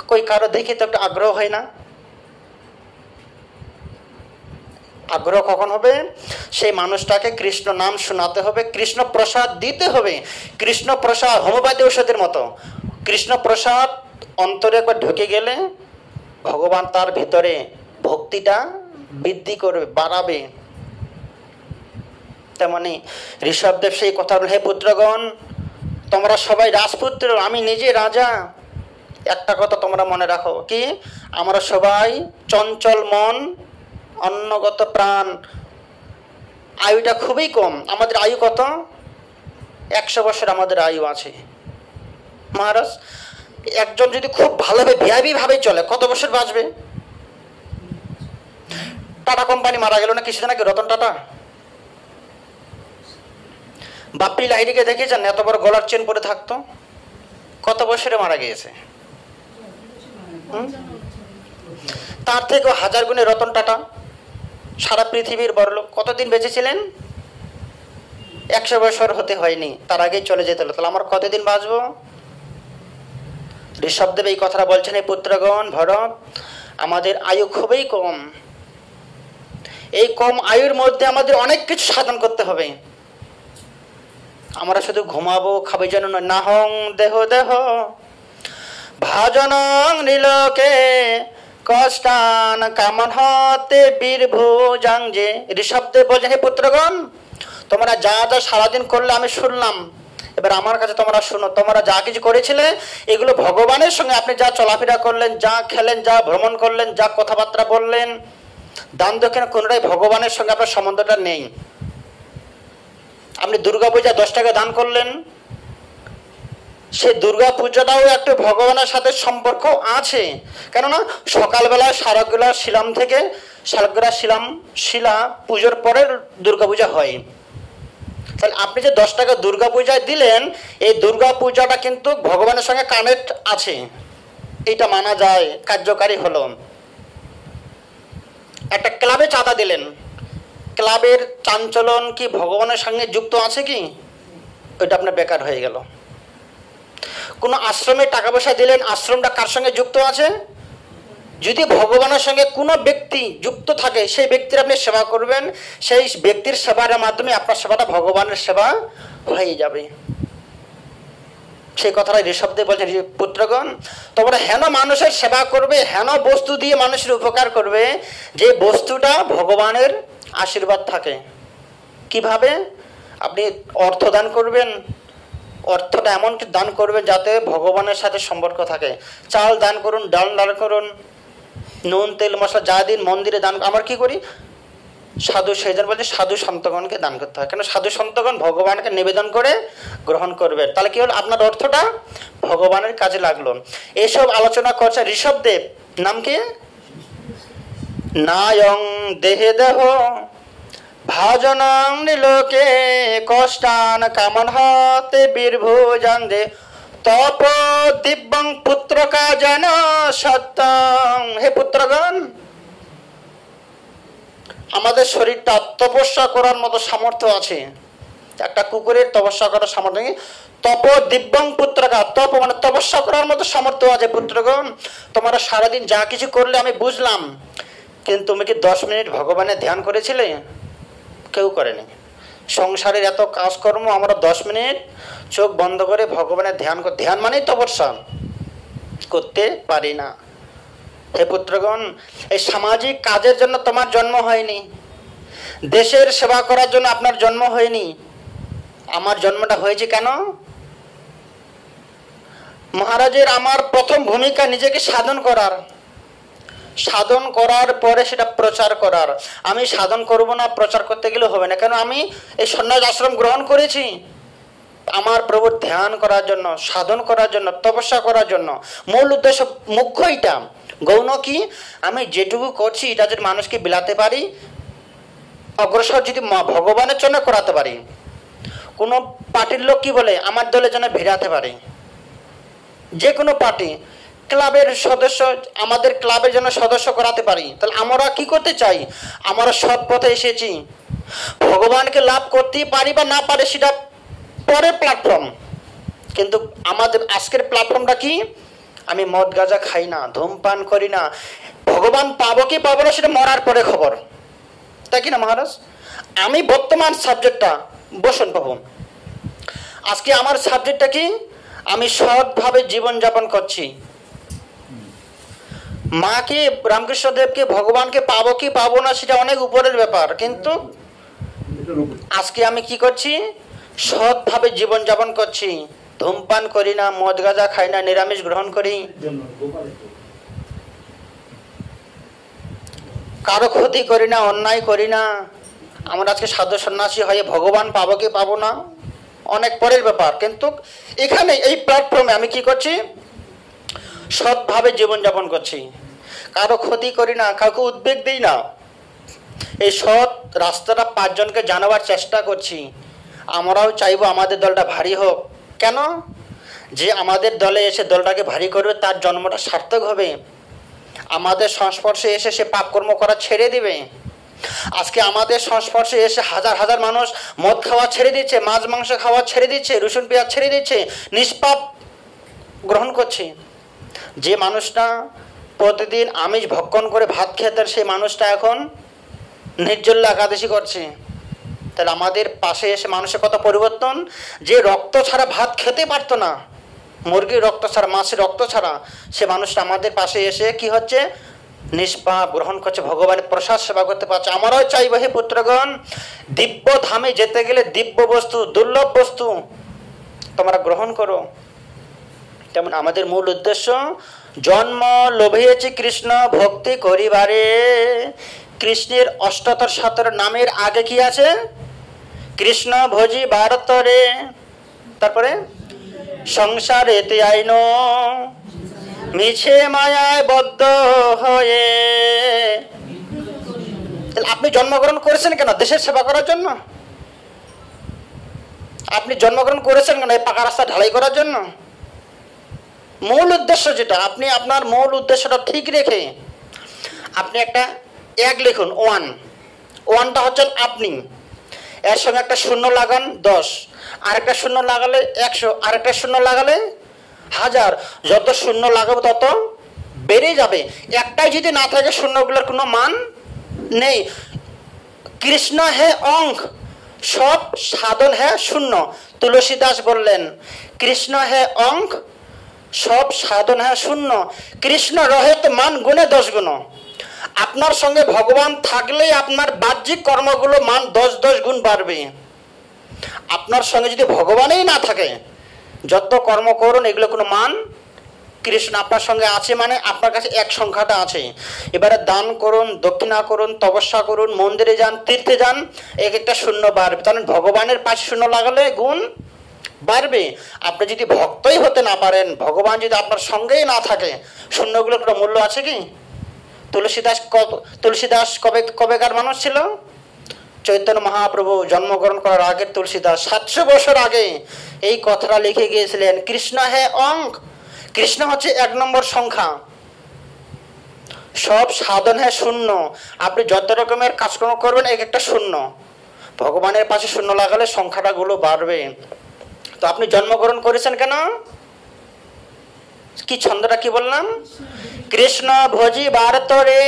S1: কই কারো দেখি তো একটা আগ্রহ হয় না? আগ্রহ কখন হবে? সেই মানুষটাকে কৃষ্ণ নাম শোনাতে হবে, কৃষ্ণ প্রসাদ দিতে হবে। কৃষ্ণ প্রসাদ হোমিওপ্যাথি ঔষধের মতো। কৃষ্ণ প্রসাদ অন্তরে একবার ঢুকে গেলে ভগবান তার ভিতরে ভক্তিটা বৃদ্ধি করবে, বাড়াবে। তেমনি ঋষভদেব সেই কথা বলে, হে পুত্রগণ, তোমরা সবাই রাজপুত্র, আমি নিজে রাজা। একটা কথা তোমরা মনে রাখো, কি? আমরা সবাই চঞ্চল মন, অন্নগত প্রাণ, আয়ুটা খুবই কম। আমাদের আয়ু কত? 100 বছর আমাদের আয়ু আছে। মহারাজ, একজন যদি খুব ভালোভাবে ভিআইপি ভাবে চলে কত বছর বাঁচবে? টাটা কোম্পানি মারা গেল না কিছুদিন আগে, রতন টাটা। বাপ্পি লাহিড়িকে দেখেছেন? এত বড় গলার চেন পরে থাকতো, কত বছরে মারা গিয়েছে? তার থেকেও 1000 গুণে রতন টাটা, সারা পৃথিবীর বড়লোক, কতদিন বেঁচেছিলেন? 100 বছর হতে হয়নি, তার আগেই চলে যেতে হলো। তাহলে আমার কতদিন বাঁচবো? ঋষভদেব এই কথাটা বলছেন, এই পুত্রগণ, ভরত, আমাদের আয়ু খুবই কম। এই কম আয়ুর মধ্যে আমাদের অনেক কিছু সাধন করতে হবে। আমরা শুধু ঘুমাবো খাবে যেন না, হং দেহ দেহ ভাজনং নীলকে কষ্টান কামন হতে বীরভুজাং। যে ঋষভদেব বলছেন, হে পুত্রগণ, তোমরা যা যা সারাদিন করলে আমি শুনলাম, এবার আমার কাছে তোমরা শুনো। তোমরা যা কিছু করেছিলে এগুলো ভগবানের সঙ্গে, আপনি যা চলাফেরা করলেন, যা খেলেন, যা ভ্রমণ করলেন, যা কথাবার্তা বললেন, দান দক্ষিণা, কোনোটাই ভগবানের সঙ্গে আপনার সম্বন্ধটা নেই। আপনি দুর্গা পূজা 10 টাকা দান করলেন, সেই দুর্গা পূজাটাও একটু ভগবানের সাথে সম্পর্ক আছে। কেননা সকালবেলায় শারগ্রা শিলাম থেকে, শারগ্রা শিলা পুজোর পরে দুর্গা পূজা হয়। তাহলে আপনি যে 10 টাকা দুর্গা পূজায় দিলেন, এই দুর্গা পূজাটা কিন্তু ভগবানের সঙ্গে কানেক্ট আছে, এইটা মানা যায়, কার্যকারী হলো। একটা ক্লাবে চাঁদা দিলেন, ক্লাবের চাঞ্চলন কি ভগবানের সঙ্গে যুক্ত আছে কি? ওইটা আপনার বেকার হয়ে গেল। কোনো আশ্রমে টাকা পয়সা দিলেন, আশ্রমটা কার সঙ্গে যুক্ত আছে? যদি ভগবানের সঙ্গে কোনো ব্যক্তি যুক্ত থাকে, সেই ব্যক্তির আপনি সেবা করবেন, সেই ব্যক্তির সেবার মাধ্যমে আপনার সেবাটা ভগবানের সেবা হয়ে যাবে। সেই কথাটা ঋষভদেব বলছেন, পুত্রগণ, তোমরা হেন মানুষের সেবা করবে, হেন বস্তু দিয়ে মানুষের উপকার করবে যে বস্তুটা ভগবানের আশীর্বাদ থাকে। কিভাবে? আপনি অর্থ দান করবেন, অর্থটা এমন দান করবে যাতে ভগবানের সাথে সম্পর্ক থাকে। চাল দান করুন, ডাল দান করুন, নুন তেল মশলা যা দিন, মন্দিরে দান। আমরা কি করি? সাধু, সেই জন্য বলছে সাধু সন্তগণকে দান করতে হয়, কেন সাধু সন্তগণ ভগবানকে নিবেদন করে গ্রহণ করবে। তাহলে কি হলো? আপনার অর্থটা ভগবানের কাজে লাগলো। এসব আলোচনা করছে ঋষভদেব। নাম কি? নায়ং দেহে দেহ ভাজনং নীলকে কষ্টান কামন হতে বীরভুজাং। যে তপ দিব্যং পুত্রকা যেন সত্যং। হে পুত্রগণ, আমাদের শরীরটা তপস্যা করার মতো সামর্থ্য আছে। একটা কুকুরের তপস্যা করার সামর্থ্য নেই। তপ দিব্যং পুত্রকা, তপ মানে তপস্যা করার মতো সামর্থ্য আছে। পুত্রগণ, তোমরা সারাদিন যা কিছু করলে আমি বুঝলাম, কিন্তু তুমি কি 10 মিনিট ভগবানের ধ্যান করেছিলে? কেউ করেনি। সংসারের এত কাজকর্ম, আমরা 10 মিনিট চোখ বন্ধ করে ভগবানের ধ্যান মানেই তপস্যা করতে পারি না। হে পুত্রগণ, এই সামাজিক কাজের জন্য তোমার জন্ম হয়নি, দেশের সেবা করার জন্য আপনার জন্ম হয়নি। আমার জন্মটা হয়েছে কেন? মহারাজের আমার প্রথম ভূমিকা নিজেকে সাধন করার, সাধন করার পরে সেটা প্রচার করার। আমি সাধন করব না, প্রচার করতে গেলে হবে না। কেন? আমি এই সন্ন্যাস আশ্রম গ্রহণ করেছি, আমার প্রভুর ধ্যান করার জন্য, সাধন করার জন্য, তপস্যা করার জন্য। মূল উদ্দেশ্য মুখ্য এটা। গৌণ কি, আমি যেটুকু করছি এটা যদি মানুষকে বিলাতে পারি, অগ্রসর যদি ভগবানের জন্য করাতে পারি। কোনো পার্টির লোক কি বলে, আমার দলের জন্য ভিড়াতে পারে। যে কোনো পার্টি, ক্লাবের সদস্য, আমাদের ক্লাবের জন্য সদস্য করাতে পারি। তাহলে আমরা কি করতে চাই, আমরা সৎ পথে এসেছি, ভগবানকে লাভ করতেই পারি বা না পারে সেটা পরের প্ল্যাটফর্ম। কিন্তু আমাদের আজকের প্ল্যাটফর্মটা কি, আমি মদ গাঁজা খাই না, ধূমপান করি না, ভগবান পাবো কি পাবো না সেটা মরার পরে খবর, তাই কি না মহারাজ? আমি বর্তমান সাবজেক্টটা বসুন পাবো, আজকে আমার সাবজেক্টটা কি, আমি সৎভাবে জীবনযাপন করছি। মাকে, রামকৃষ্ণদেবকে, ভগবানকে পাবো কি পাবো না সেটা অনেক উপরের ব্যাপার, কিন্তু আজকে আমি কি করছি, সৎভাবে জীবনযাপন করছি, ধূমপান করি না, মদ গাঁজা খাই না, নিরামিষ গ্রহণ করি, কারো ক্ষতি করি না, অন্যায় করি না। আমরা আজকে সাধু সন্ন্যাসী হয়ে ভগবান পাবো কি পাবো না অনেক পরের ব্যাপার, কিন্তু এখানে এই প্ল্যাটফর্মে আমি কি করছি, সৎভাবে জীবনযাপন করছি, কারো ক্ষতি করি না, কাউকে উদ্বেগ দিই না, এই সৎ রাস্তাটা 5 জনকে জানাবার চেষ্টা করছি। আমরাও চাইবো আমাদের দলটা ভারী হোক। কেন? যে আমাদের দলে এসে দলটাকে ভারী করবে তার জন্মটা সার্থক হবে, আমাদের সংস্পর্শে এসে সে পাপকর্ম করা ছেড়ে দিবে। আজকে আমাদের সংস্পর্শে এসে হাজার হাজার মানুষ মদ খাওয়া ছেড়ে দিচ্ছে, মাছ মাংস খাওয়া ছেড়ে দিচ্ছে, রসুন পেঁয়াজ ছেড়ে দিচ্ছে, নিষ্পাপ গ্রহণ করছে। যে মানুষটা প্রতিদিন আমিষ ভক্ষণ করে ভাত খেতেন, সেই মানুষটা এখন নির্জলা একাদশী করছে। তাহলে আমাদের পাশে এসে মানুষের কত পরিবর্তন। যে রক্ত ছাড়া ভাত খেতে পারতো না, মুরগির রক্ত ছাড়া, মাছের রক্ত ছাড়া, সে মানুষটা আমাদের পাশে এসে কি হচ্ছে, নিষ্পাপ গ্রহণ করছে, ভগবানের প্রসাদ সেবা করতে পারছে। আমরাও চাইব হে পুত্রগণ, দিব্য ধামে যেতে গেলে দিব্য বস্তু, দুর্লভ বস্তু তোমরা গ্রহণ করো। তেমন আমাদের মূল উদ্দেশ্য, জন্ম লোভিয়েছি কৃষ্ণ ভক্তি করিবারে। কৃষ্ণের ৭৮ নামের আগে কি আছে, কৃষ্ণ ভোজি ভারতরে, তারপরে সংসারেতে আইন মিছে মায়ায় বদ্ধ হয়ে। আপনি জন্মগ্রহণ করেছেন কেন, দেশের সেবা করার জন্য? আপনি জন্মগ্রহণ করেছেন কেন, এই পাকা রাস্তা ঢালাই করার জন্য? মূল উদ্দেশ্য যেটা, আপনি আপনার মূল উদ্দেশ্যটা ঠিক রেখে আপনি একটা 1 লিখুন, 1, 1টা হচ্ছেন আপনি, এর সঙ্গে একটা শূন্য লাগান 10, আর একটা শূন্য লাগালে 100, আর একটা শূন্য লাগালে 1000। যত শূন্য লাগাবো তত বেড়ে যাবে। একটাই যদি না থাকে, শূন্যগুলোর কোনো মান নেই। কৃষ্ণ হে অঙ্ক, সব সাধন হে শূন্য। তুলসীদাস বললেন, কৃষ্ণ হে অঙ্ক, সব সাধন হে শূন্য। কৃষ্ণ রহে তো মান গুণে 10 গুণ। আপনার সঙ্গে ভগবান থাকলেই আপনার বাহ্যিক কর্মগুলো মান 10 গুণ বাড়বে। আপনার সঙ্গে যদি ভগবানই না থাকে, যত কর্ম করুন এগুলো কোনো মান, কৃষ্ণ আপনার সঙ্গে আছে মানে আপনার কাছে 1 সংখ্যাটা আছে। এবারে দান করুন, দক্ষিণা করুন, তপস্যা করুন, মন্দিরে যান, তীর্থে যান, একটা শূন্য বাড়বে। তাহলে ভগবানের পাশে শূন্য লাগালে গুণ বাড়বে। আপনি যদি ভক্তই হতে না পারেন, ভগবান যদি আপনার সঙ্গেই না থাকে, শূন্যগুলোর কোনো মূল্য আছে কি? তুলসীদাস কবেকার মানুষ ছিল? চৈতন্য মহাপ্রভু জন্মগ্রহণ করার আগের তুলসীদাস 700 বছর আগে এই কথাটা লিখে গিয়েছিলেন, কৃষ্ণ হে অঙ্ক, কৃষ্ণ হচ্ছে 1 নম্বর সংখ্যা, সব সাধন হে শূন্য। আপনি যত রকমের কাজকর্ম করবেন একটা শূন্য, ভগবানের পাশে শূন্য লাগালে সংখ্যাটা গুলো বাড়বে। তো আপনি জন্মগ্রহণ করেছেন কেন? কি ছন্দটা কি বললাম? কৃষ্ণ ভোজি ভারতরে,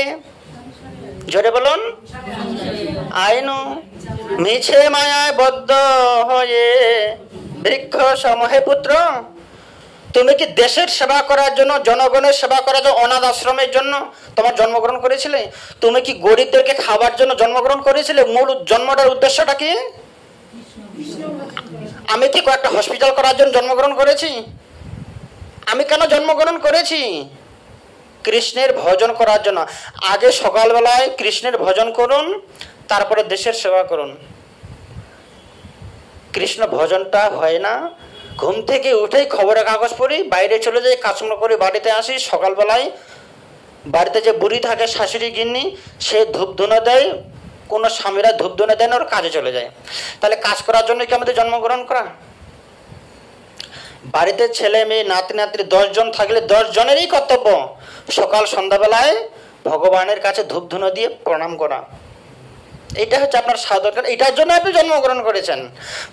S1: জোরে বলুন, আইনু মিছে মায়ায় বদ্ধ হয়ে বৃক্ষ সমহে পুত্র। তুমি কি দেশের সেবা করার জন্য, জনগণের সেবা করার জন্য, অনাথ আশ্রমের জন্য তোমার জন্মগ্রহণ করেছিলে? তুমি কি গরিবদেরকে খাবার জন্য জন্মগ্রহণ করেছিলে? মূল জন্মটার উদ্দেশ্যটা কি? আমি কি কয়েকটা হসপিটাল করার জন্য জন্মগ্রহণ করেছি? আমি কেন জন্মগ্রহণ করেছি? কৃষ্ণের ভজন করার জন্য। আগে সকালবেলায় কৃষ্ণের ভজন করুন, তারপরে দেশের সেবা করুন। কৃষ্ণ ভজনটা হয় না। ঘুম থেকে উঠেই খবরের কাগজ পড়ি, বাইরে চলে যাই, কাজকর্ম করে বাড়িতে আসি, সকালবেলায় বাড়িতে যে বুড়ি থাকে শাশুড়ি গিন্নি, সে ধূপধুনো দেয়, কোনো স্বামীরা ধূপধুনো দেন, ওর কাজে চলে যায়। তাহলে কাজ করার জন্য কি আমাদের জন্মগ্রহণ করা? বাড়িতে ছেলে মেয়ে নাতি নাতনি 10 জন থাকলে 10 জনেরই কর্তব্য সকাল সন্ধ্যাবেলায় ভগবানের কাছে ধূপধুনো দিয়ে প্রণাম করা। এটা হচ্ছে আপনার সাধন, এটার জন্য আপনি জন্মগ্রহণ করেছেন।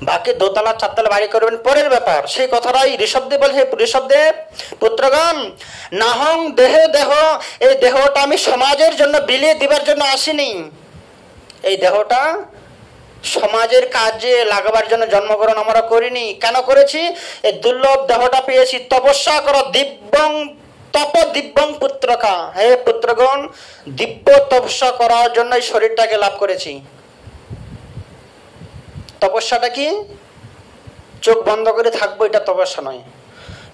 S1: বাকি 2তলা 4তলা বাড়ি করবেন পরের ব্যাপার। সেই কথাটাই ঋষভদেব বলে, হে ঋষভদেব পুত্রগণ, নাহং দেহ দেহ, এই দেহটা আমি সমাজের জন্য বিলিয়ে দিবার জন্য আসিনি। এই দেহটা সমাজের কাজে লাগাবার জন্য জন্মগ্রহণ আমরা করিনি। কেন করেছি? এই দুর্লভ দেহটা পেয়েছি তপস্যা করো, দিব্যং তপ দিব্যং পুত্রকা। হে পুত্রগণ, দিব্য তপস্যা করার জন্য এই শরীরটাকে লাভ করেছি। তপস্যাটা কি? চোখ বন্ধ করে থাকবো, এটা তপস্যা নয়।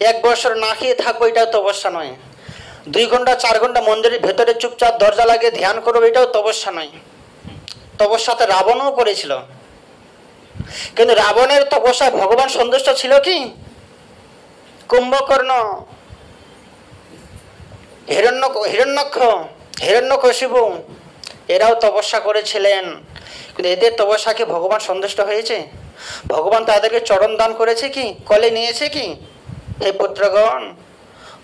S1: 1 বছর না খেয়ে থাকবো, এটাও তপস্যা নয়। 2 ঘন্টা 4 ঘন্টা মন্দিরের ভেতরে চুপচাপ দরজা লাগিয়ে ধ্যান করবো, এটাও তপস্যা নয়। তপস্যাতে রাবণও করেছিল, কিন্তু রাবণের তপস্যায় ভগবান সন্তুষ্ট ছিল কি? কুম্ভকর্ণ, হিরণ্যকশিপু, এরাও তপস্যা করেছিলেন, কিন্তু এদের তপস্যাকে ভগবান সন্তুষ্ট হয়েছে? ভগবান তাদেরকে চরণ দান করেছে কি? কলে নিয়েছে কি? হে পুত্রগণ,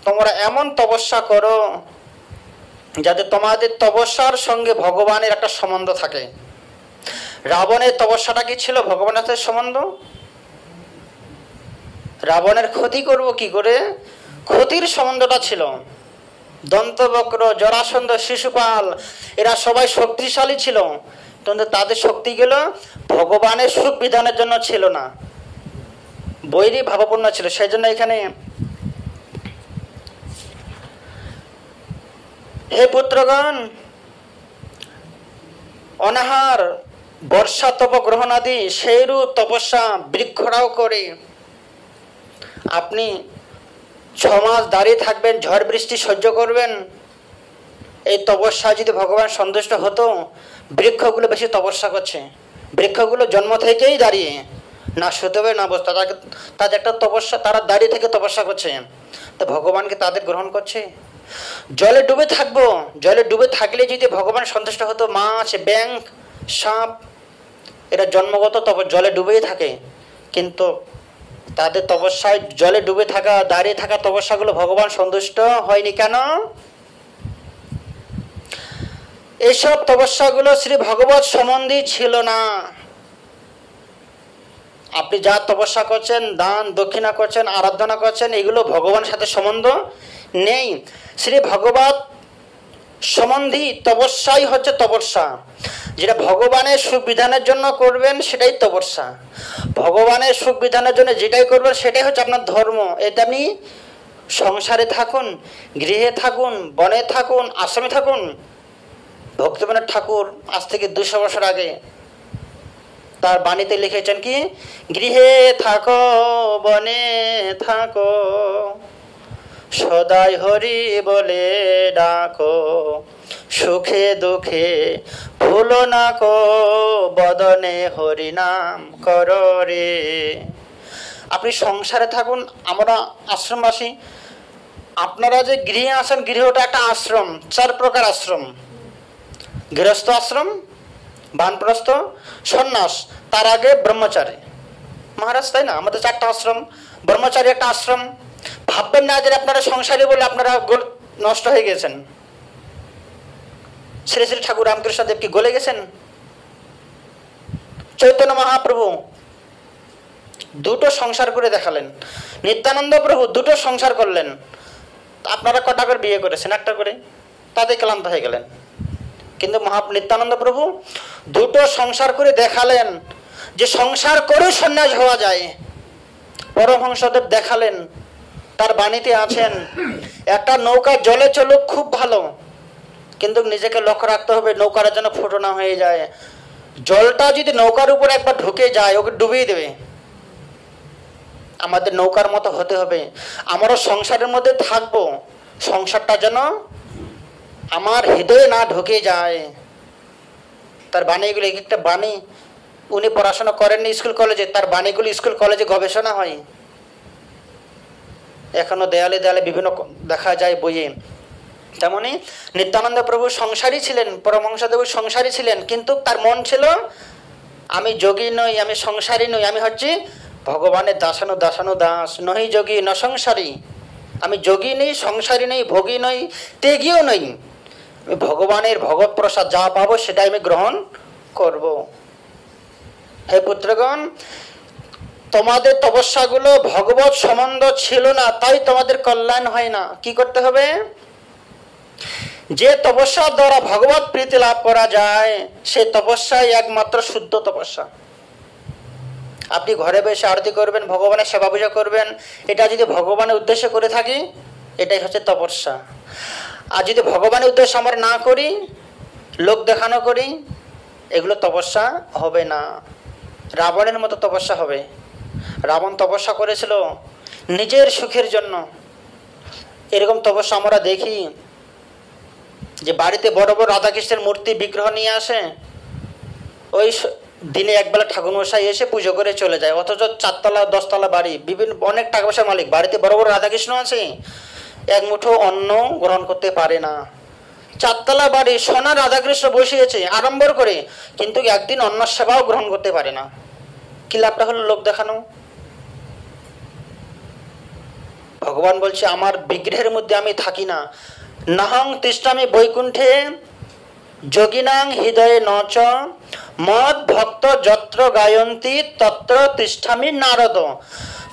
S1: তোমরা এমন তপস্যা করো যাতে তোমাদের তপস্যার সঙ্গে ভগবানের একটা সম্বন্ধ থাকে। রাবণের তপস্যাটা কি ছিল? ভগবানের সাথে সম্বন্ধ। রাবণের ক্ষতি করব কি করে, ক্ষতির সম্বন্ধটা ছিল। দন্তবক্র, জরাসন্ধ, শিশুপাল, এরা সবাই শক্তিশালী ছিল, কিন্তু তাদের শক্তিগুলো ভগবানের সুখ বিধানের জন্য ছিল না, বৈরী ভাবপূর্ণ ছিল। সেই জন্য এখানে, হে পুত্রগণ, অনাহার, বর্ষা তপ গ্রহণ আদি সেইরূপ তপস্যা বৃক্ষরাও করে। আপনি 6 মাস দাঁড়িয়ে থাকবেন, ঝড় বৃষ্টি সহ্য করবেন। এই তপস্যা যদি ভগবান সন্তুষ্ট হতো, বৃক্ষগুলো বেশি তপস্যা করছে। বৃক্ষগুলো জন্ম থেকেই দাঁড়িয়ে, না শুতে হবে না বসতে, তাদের একটা তপস্যা, তারা দাঁড়িয়ে থেকে তপস্যা করছে, তো ভগবানকে তাদের গ্রহণ করছে। জলে ডুবে থাকবো, জলে ডুবে থাকলে যদি ভগবান সন্তুষ্ট হতো, মাছ, ব্যাঙ, সাপ, এরা জন্মগত জলে ডুবেই থাকে, কিন্তু তাদের তপস্যায় জলে ডুবে থাকা, দাঁড়িয়ে থাকা তপস্যাগুলো ভগবান সন্তুষ্ট হয়নি। কেন? এইসব তপস্যাগুলো শ্রী ভগবত সম্বন্ধী ছিল না। আপনি যা তপস্যা করছেন, দান দক্ষিণা করছেন, আরাধনা করছেন, এগুলো ভগবানের সাথে সম্বন্ধ নেই। শ্রী ভগবত সম্বন্ধী তপস্যাই হচ্ছে তপস্যা। যেটা ভগবানের সুখ বিধানের জন্য করবেন সেটাই তপস্যা। ভগবানের সুখ বিধানের জন্য যেটাই করবেন সেটাই হচ্ছে আপনার ধর্ম। এটা আপনি সংসারে থাকুন, গৃহে থাকুন, বনে থাকুন, আশ্রমে থাকুন। ভক্তিবনের ঠাকুর আজ থেকে 200 বছর আগে তার বাণীতে লিখেছেন কি, গৃহে থাকো বনে থাকো, সদাই হরি বলে ডাকো, সুখে দুঃখে ভুলো না কো, বদনে হরি নাম করো রে। আপনি সংসারে থাকুন, আমরা আশ্রমবাসী, আপনারা যে গৃহে আছেন, গৃহটা একটা আশ্রম। 4 প্রকার আশ্রম: গৃহস্থ আশ্রম, বানপ্রস্থ, সন্ন্যাস, তার আগে ব্রহ্মচারী। মহারাজ, তাই না? আমাদের 4টা আশ্রম, ব্রহ্মচারী একটা আশ্রম। ভাববেন না যে আপনারা সংসারী বলে আপনারা নষ্ট হয়ে গেছেন। শ্রী শ্রী ঠাকুর রামকৃষ্ণ দেব কি গলে গেছেন? চৈতন্য মহাপ্রভু 2টো সংসার করে দেখালেন। নিত্যানন্দ প্রভু 2টো সংসার করলেন। আপনারা কটা করে বিয়ে করেছেন? একটা করে, তাতে ক্লান্ত হয়ে গেলেন। কিন্তু নিত্যানন্দ প্রভু 2টো সংসার করে দেখালেন যে সংসার করে সন্ন্যাস হওয়া যায়। পরমহংসদেব দেখালেন, তার বাণীতে আছেন, একটা নৌকা জলে চলুক খুব ভালো, কিন্তু নিজেকে লক্ষ্য রাখতে হবে নৌকার যেন ফুটো না হয়ে যায়। জলটা যদি নৌকার উপর একবার ঢুকে যায়, ওকে ডুবিয়ে দেবে। আমাদের নৌকার মতো হতে হবে। আমরা সংসারের মধ্যে থাকবো, সংসারটা যেন আমার হৃদয়ে না ঢুকে যায়। তার বাণীগুলো, এক একটা বাণী উনি পড়াশোনা করেননি স্কুল কলেজে, তার বাণীগুলি স্কুল কলেজে গবেষণা হয়, এখনো দেয়ালে দেয়ালে বিভিন্ন দেখা যায় বইয়ে। তেমনি নিত্যানন্দ প্রভু সংসারী ছিলেন, পরমহংসদেব সংসারী ছিলেন, কিন্তু তার মন ছিল আমি যোগী নই, আমি সংসারী নই, আমি হচ্ছি ভগবানের দাসানু দাসানু দাস, নহি যোগী ন সংসারী। আমি যোগী নেই, সংসারী নেই, ভোগী নই, ত্যাগীও নই, আমি ভগবানের ভগবত প্রসাদ যা পাবো সেটাই আমি গ্রহণ করব। হে পুত্রগণ, তোমাদের তপস্যাগুলো ভগবত সম্বন্ধ ছিল না, তাই তোমাদের কল্যাণ হয় না। কি করতে হবে? যে তপস্যার দ্বারা ভগবত প্রীতি লাভ করা যায় সে তপস্যাই একমাত্র শুদ্ধ তপস্যা। আপনি ঘরে বসে আরতি করবেন, ভগবানের সেবা পূজা করবেন, এটা যদি ভগবানের উদ্দেশ্যে করে থাকি এটাই হচ্ছে তপস্যা। আর যদি ভগবানের উদ্দেশ্যে আমরা না করি, লোক দেখানো করি, এগুলো তপস্যা হবে না, রাবণের মতো তপস্যা হবে। রাবণ তপস্যা করেছিল নিজের সুখের জন্য। এরকম তপস্যা আমরা দেখি যে বাড়িতে বড় বড় রাধাকৃষ্ণের মূর্তি বিগ্রহ নিয়ে আসে, ওই দিনে একবেলা ঠাকুরমশাই এসে পুজো করে চলে যায়, অথচ 4 তলা 10 তলা বাড়ি, বিভিন্ন অনেক টাকা পয়সার মালিক, বাড়িতে বড় বড় রাধাকৃষ্ণ আছে, এক মুঠো অন্ন গ্রহণ করতে পারে না। 4 তলা বাড়ি, সোনার রাধাকৃষ্ণ বসিয়েছে আড়ম্বর করে, কিন্তু একদিন অন্ন সেবাও গ্রহণ করতে পারে না। কি লাভটা হলো? লোক দেখানো। ভগবান বলছে আমার বিগ্রহের মধ্যে আমি থাকি না। নাহং তিষ্ঠামি বৈকুণ্ঠে যোগিনাং হৃদয়ে নচ মদ ভক্ত যত্র গায়ন্তী তত্র তিষ্ঠামি নারদ।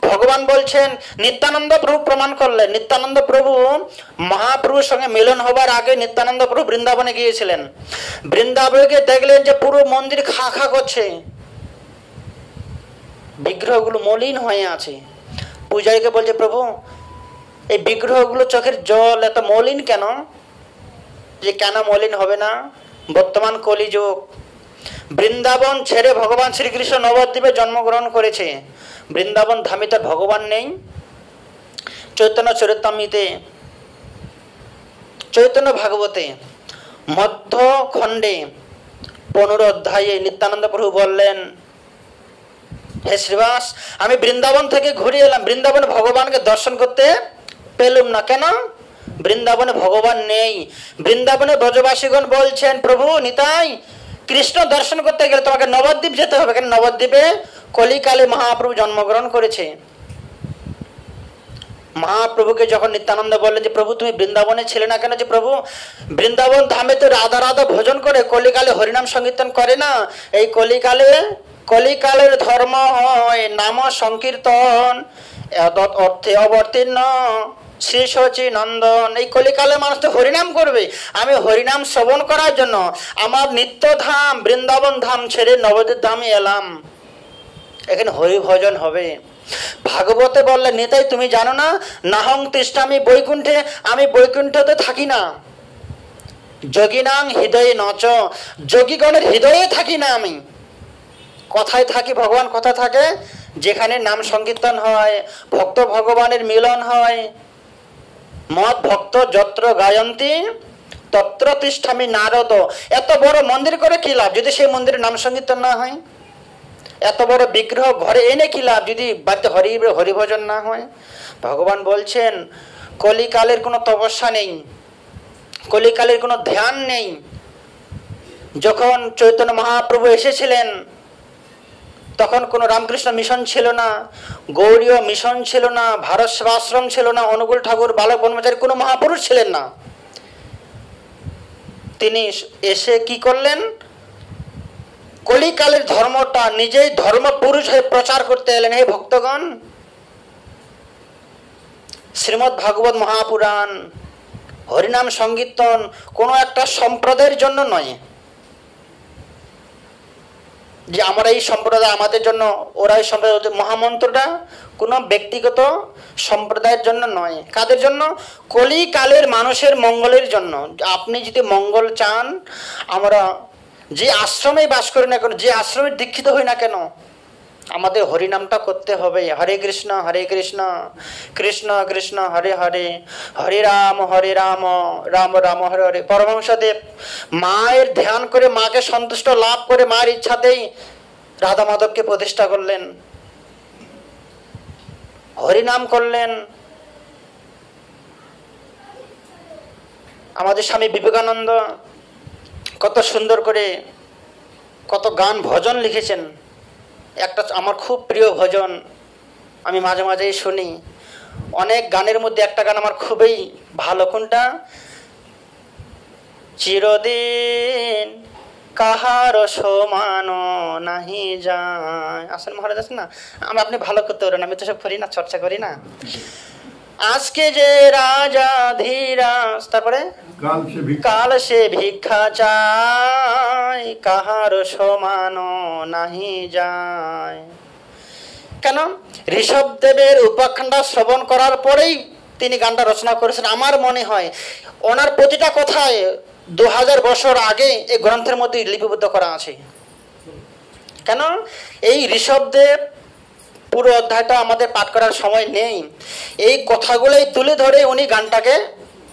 S1: ভগবান বলছেন, নিত্যানন্দ প্রভু প্রমাণ করলেন। নিত্যানন্দ প্রভু মহাপ্রভুর সঙ্গে মিলন হবার আগে নিত্যানন্দ প্রভু বৃন্দাবনে গিয়েছিলেন। বৃন্দাবনে গিয়ে দেখলেন যে পুরো মন্দির খা খা করছে, বিগ্রহগুলো মলিন হয়ে আছে। পূজারীকে বলছে, প্রভু এই বিগ্রহগুলো চোখের জল এত মলিন কেন? যে কেন মলিন হবে না? বর্তমান কলিযুগ, বৃন্দাবন ছেড়ে ভগবান শ্রীকৃষ্ণ নবদ্বীপে জন্মগ্রহণ করেছে। বৃন্দাবন ধামে তার ভগবান নেই। চৈতন্য চরিতামৃতে, চৈতন্য ভাগবতে মধ্য খণ্ডে 15 অধ্যায়ে নিত্যানন্দ প্রভু বললেন, হে শ্রীবাস, আমি বৃন্দাবন থেকে ঘুরে এলাম, বৃন্দাবনে ভগবানকে দর্শন করতে পেলুম না। কেন? বৃন্দাবনে ভগবান নেই। বৃন্দাবনে ব্রজবাসীগণ বলছেন, প্রভু নিতাই, কৃষ্ণ দর্শন করতে গেলে তোমাকে নবদ্বীপ যেতে হবে। কেন? নবদ্বীপে কলিকালে মহাপ্রভু জন্মগ্রহণ করেছে। মহাপ্রভুকে যখন নিত্যানন্দ বললেন যে প্রভু তুমি বৃন্দাবনে ছিলে না কেন? যে প্রভু বৃন্দাবন ধামে তো রাধা রাধা ভোজন করে, কলিকালে হরিনাম সংকীর্তন করে না। এই কলিকালের ধর্ম হয় নাম সংকীর্তন, অর্থে অবতীর্ণ শ্রী শচী নন্দন। এই কলিকালে মানুষ তো হরিনাম করবে, আমি হরিনাম শ্রবণ করার জন্য আমার নিত্য ধাম বৃন্দাবন ধাম ছেড়ে নবদ্বীপ ধামে এলাম, এখানে হরি ভজন হবে। ভাগবতে বললে, নিতাই তুমি জানো না, নাহং তিষ্ঠামি বৈকুণ্ঠে, আমি বৈকুণ্ঠতে থাকি না। যোগিনাং হৃদয়ে নচ, যোগীগণের হৃদয়ে থাকি না আমি। কথায় থাকি? ভগবান কথা থাকে যেখানে নাম সংকীর্তন হয়, ভক্ত ভগবানের মিলন হয়। মদ ভক্ত যত্র গায়ন্তী তত্র তিষ্ঠামি নারদ। এত বড় মন্দির করে কি লাভ যদি সেই মন্দিরে নাম সংকীর্তন না হয়? এত বড় বিগ্রহ ঘরে এনে কি লাভ যদি বাড়িতে হরিভজন না হয়? ভগবান বলছেন কলিকালের কোনো তপস্যা নেই, কলিকালের কোনো ধ্যান নেই। যখন চৈতন্য মহাপ্রভু এসেছিলেন তখন কোনো রামকৃষ্ণ মিশন ছিল না, গৌড়ীয় মিশন ছিল না, ভারত সেবাশ্রম ছিল না, অনুকূল ঠাকুর, বালক ব্রহ্মচারী কোনো মহাপুরুষ ছিলেন না। তিনি এসে কি করলেন? কলিকালের ধর্মটা নিজেই ধর্ম পুরুষ হয়ে প্রচার করতে এলেন। হে ভক্তগণ, শ্রীমদ্ ভাগবত মহাপুরাণ, হরিনাম সংকীর্তন কোনো একটা সম্প্রদায়ের জন্য নয় যে আমরা এই সম্প্রদায় আমাদের জন্য, ওরা এই সম্প্রদায়। মহামন্ত্রটা কোনো ব্যক্তিগত সম্প্রদায়ের জন্য নয়। কাদের জন্য? কলিকালের মানুষের মঙ্গলের জন্য। আপনি যদি মঙ্গল চান, আমরা যে আশ্রমে বাস করি না কেন, যে আশ্রমে দীক্ষিত হই না কেন, আমাদের হরিনামটা করতে হবে। হরে কৃষ্ণ কৃষ্ণ কৃষ্ণ হরে হরে, হরে রাম রাম রাম হরে হরে। পরমহংসদেব মায়ের ধ্যান করে, মাকে সন্তুষ্ট লাভ করে, মায়ের ইচ্ছাতেই রাধা মাধবকে প্রতিষ্ঠা করলেন, হরিনাম করলেন। আমাদের স্বামী বিবেকানন্দ কত সুন্দর করে কত গান ভজন লিখেছেন। একটা আমার খুব প্রিয় ভজন, আমি মাঝে মাঝেই শুনি। অনেক গানের মধ্যে একটা গান আমার খুবই ভালো, কোনটা? চিরদিন কাহার সমান নাহি যায়। আসলে মহারাজ আছে না, আপনি ভালো করতে পারেন, আমি তো সব করি না, চর্চা করি না। আজকে যে রাজা ধীরাজ, তারপরে কাল সে ভিক্ষা চায়, কাহার সমান নাহি যায়। কেন? ঋষভদেবের উপাখ্যানটা শ্রবণ করার পরেই তিনি গানটা রচনা করেছেন। আমার মনে হয় ওনার প্রতিটা কথায় 2000 বছর আগে এই গ্রন্থের মধ্যে লিপিবদ্ধ করা আছে। কেন? এই ঋষভদেব, পুরো অধ্যায়টা আমাদের পাঠ করার সময় নেই, এই কথাগুলোই তুলে ধরে উনি গানটাকে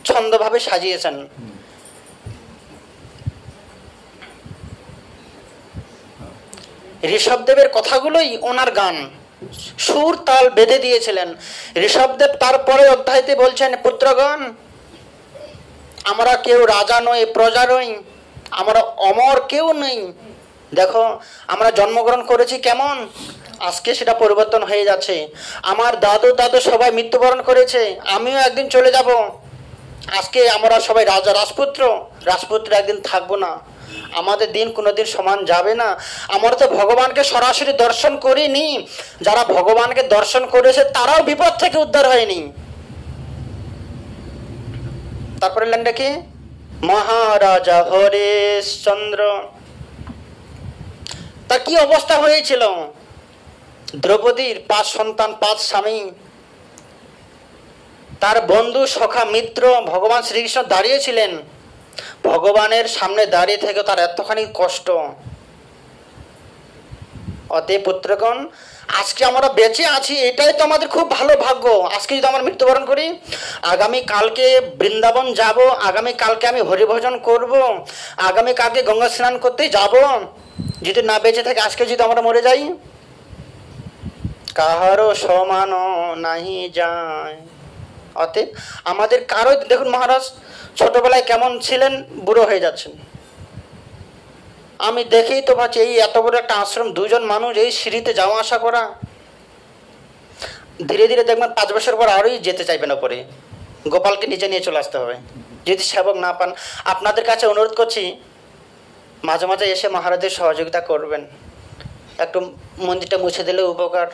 S1: ছন্দভাবে সাজিয়েছেন। ঋষভদেবের কথাগুলোই ওনার গান, সুর তাল বেঁধে দিয়েছিলেন ঋষভদেব। তারপরে অধ্যায়তে বলছেন, পুত্রগণ, আমরা কেউ রাজা নই, প্রজা নই, আমরা অমর কেউ নেই। দেখো আমরা জন্মগ্রহণ করেছি কেমন, আজকে সেটা পরিবর্তন হয়ে যাচ্ছে। আমার দাদু দাদু সবাই মৃত্যুবরণ করেছে, আমিও একদিন চলে যাব। আজকে আমরা সবাই রাজা, রাজপুত্র, রাজপুত্র একদিন থাকবো না। আমাদের দিন কোনোদিন সমান যাবে না। আমরা তো ভগবানকে সরাসরি দর্শন করিনি, যারা ভগবানকে দর্শন করেছে তারাও বিপদ থেকে উদ্ধার হয়নি। তারপরে লেনটা কি? মহারাজা হরিশ্চন্দ্র, তার কি অবস্থা হয়েছিল? দ্রৌপদীর 5 সন্তান, 5 স্বামী, তার বন্ধু সখা মিত্র ভগবান শ্রীকৃষ্ণ দাঁড়িয়েছিলেন। ভগবানের সামনে দাঁড়িয়ে থেকে তার এতখানি কষ্ট। অতএব পুত্রগণ, আজকে আমরা বেঁচে আছি, এটাই তো আমাদের খুব ভালো ভাগ্য। আজকে যদি আমরা মৃত্যুবরণ করি, আগামী কালকে বৃন্দাবন যাব, আগামী কালকে আমি হরিভজন করব, আগামী কালকে গঙ্গা স্নান করতে যাব। যদি না বেঁচে থাকে, আজকে যদি আমরা মরে যাই, কাহারও সমান নাহি যায়। অতএব আমাদের কারো, দেখুন মহারাজ ছোটবেলায় কেমন ছিলেন, বুড়ো হয়ে যাচ্ছেন। আমি দেখেই তো ভাবছি, এই এত বড় একটা আশ্রম, 2 জন মানুষ এই সিঁড়িতে যাওয়া আসা করা, ধীরে ধীরে দেখবেন 5 বছর পর আরোই যেতে চাইবেন ওপরে। গোপালকে নিচে নিয়ে চলে আসতে হবে যদি সেবক না পান। আপনাদের কাছে অনুরোধ করছি, মাঝে মাঝে এসে মহারাজের সহযোগিতা করবেন, একটু মন্দিরটা মুছে দিলে উপকার।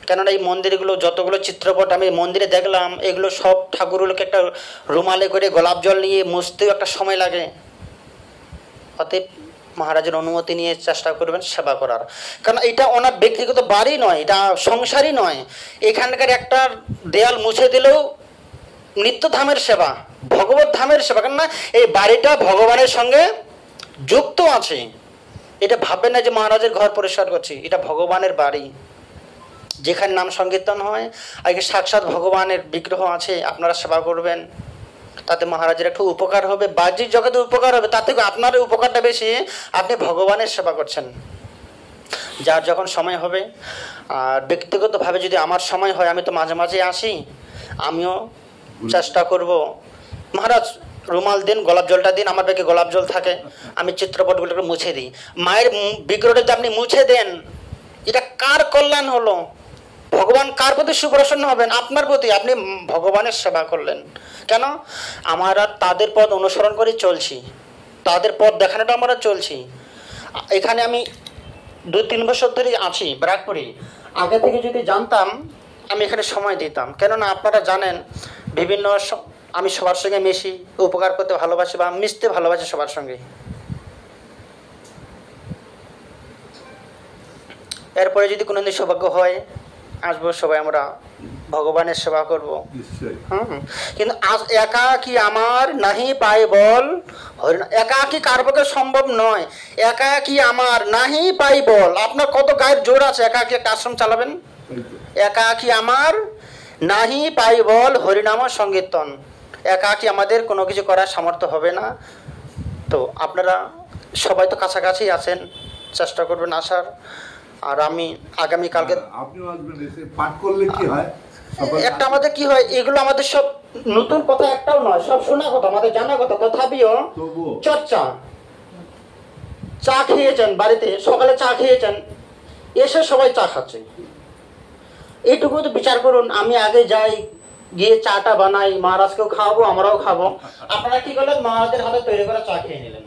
S1: কেননা এই মন্দিরগুলো, যতগুলো চিত্রপট আমি মন্দিরে দেখলাম, এগুলো সব ঠাকুরগুলোকে একটা রুমালে করে গোলাপ জল নিয়ে মুছতেও একটা সময় লাগে। অতএব মহারাজের অনুমতি নিয়ে চেষ্টা করবেন সেবা করার। কারণ এটা ওনার ব্যক্তিগত বাড়ি নয়, এটা সংসারই নয়। এখানকার একটা দেয়াল মুছে দিলেও নিত্যধামের সেবা, ভগবত ধামের সেবা। কেননা এই বাড়িটা ভগবানের সঙ্গে যুক্ত আছে। এটা ভাববেন না যে মহারাজের ঘর পরিষ্কার করছি, এটা ভগবানের বাড়ি। যেখানে নাম সংকীর্তন হয়, আগে সাক্ষাৎ ভগবানের বিগ্রহ আছে, আপনারা সেবা করবেন, তাতে মহারাজের একটু উপকার হবে, বাহ্যিক জগতে উপকার হবে, তাতে আপনার উপকারটা বেশি, আপনি ভগবানের সেবা করছেন। যার যখন সময় হবে, আর ব্যক্তিগতভাবে যদি আমার সময় হয়, আমি তো মাঝে মাঝে আসি, আমিও চেষ্টা করব। মহারাজ রুমাল দিন, গোলাপ জলটা দিন, আমার ব্যাগে গোলাপ জল থাকে, আমি চিত্রপটগুলোকে মুছে দিই। মায়ের বিগ্রহটা যদি আপনি মুছে দেন, এটা কার কল্যাণ হলো? ভগবান কার প্রতি সুপ্রসন্ন হবেন? আপনার প্রতি। আপনি ভগবানের সেবা করলেন। কেন? আমরা তাদের পথ অনুসরণ করে চলছি, তাদের পথ দেখানোটা আমরা চলছি। এখানে আমি 2-3 বছর ধরে আছি ব্যারাকপুরে। আগে থেকে যদি জানতাম, আমি এখানে সময় দিতাম। কেননা আপনারা জানেন, বিভিন্ন আমি সবার সঙ্গে মিশি, উপকার করতে ভালোবাসি বা মিশতে ভালোবাসি সবার সঙ্গে। এরপরে যদি কোনোদিন সৌভাগ্য হয়, আসবো, সবাই আমরা ভগবানের সেবা করব। কিন্তু আজ একাকী আমার নাহি পাই বল, একাকী কার পক্ষে সম্ভব নয়। একাকী আমার নাহি পাই বল। আপনার কত গায়ের জোর আছে একাকী একটা আশ্রম চালাবেন? একাকী আমার নাহি পাই বল, হরিনাম সংকীর্তন। একাকী আমাদের কোনো কিছু করার সামর্থ্য হবে না। তো আপনারা সবাই তো কাছাকাছি আছেন, চেষ্টা করবেন আসার। আর আমি আগামীকালকে
S2: আপনিও আসবেন, এসে পাঠ করলে কি হয়
S1: একটা আমাদের কি হয়, এগুলো আমাদের সব নতুন কথা একটাও নয়, সব শোনা কথা, আমাদের জানা কথা, তথাপিও
S2: তবুও
S1: চর্চা। চা খেয়েছেন বাড়িতে, সকালে চা খেয়েছেন, এসে সবাই চা খাচ্ছে, এইটুকু তো বিচার করুন। আমি আগে যাই, গিয়ে চাটা বানাই, মহারাজকেও খাওয়াবো, আমরাও খাবো। আপনারা কি করলেন, মহারাজের হাতে তৈরি করে চা খেয়ে নিলেন।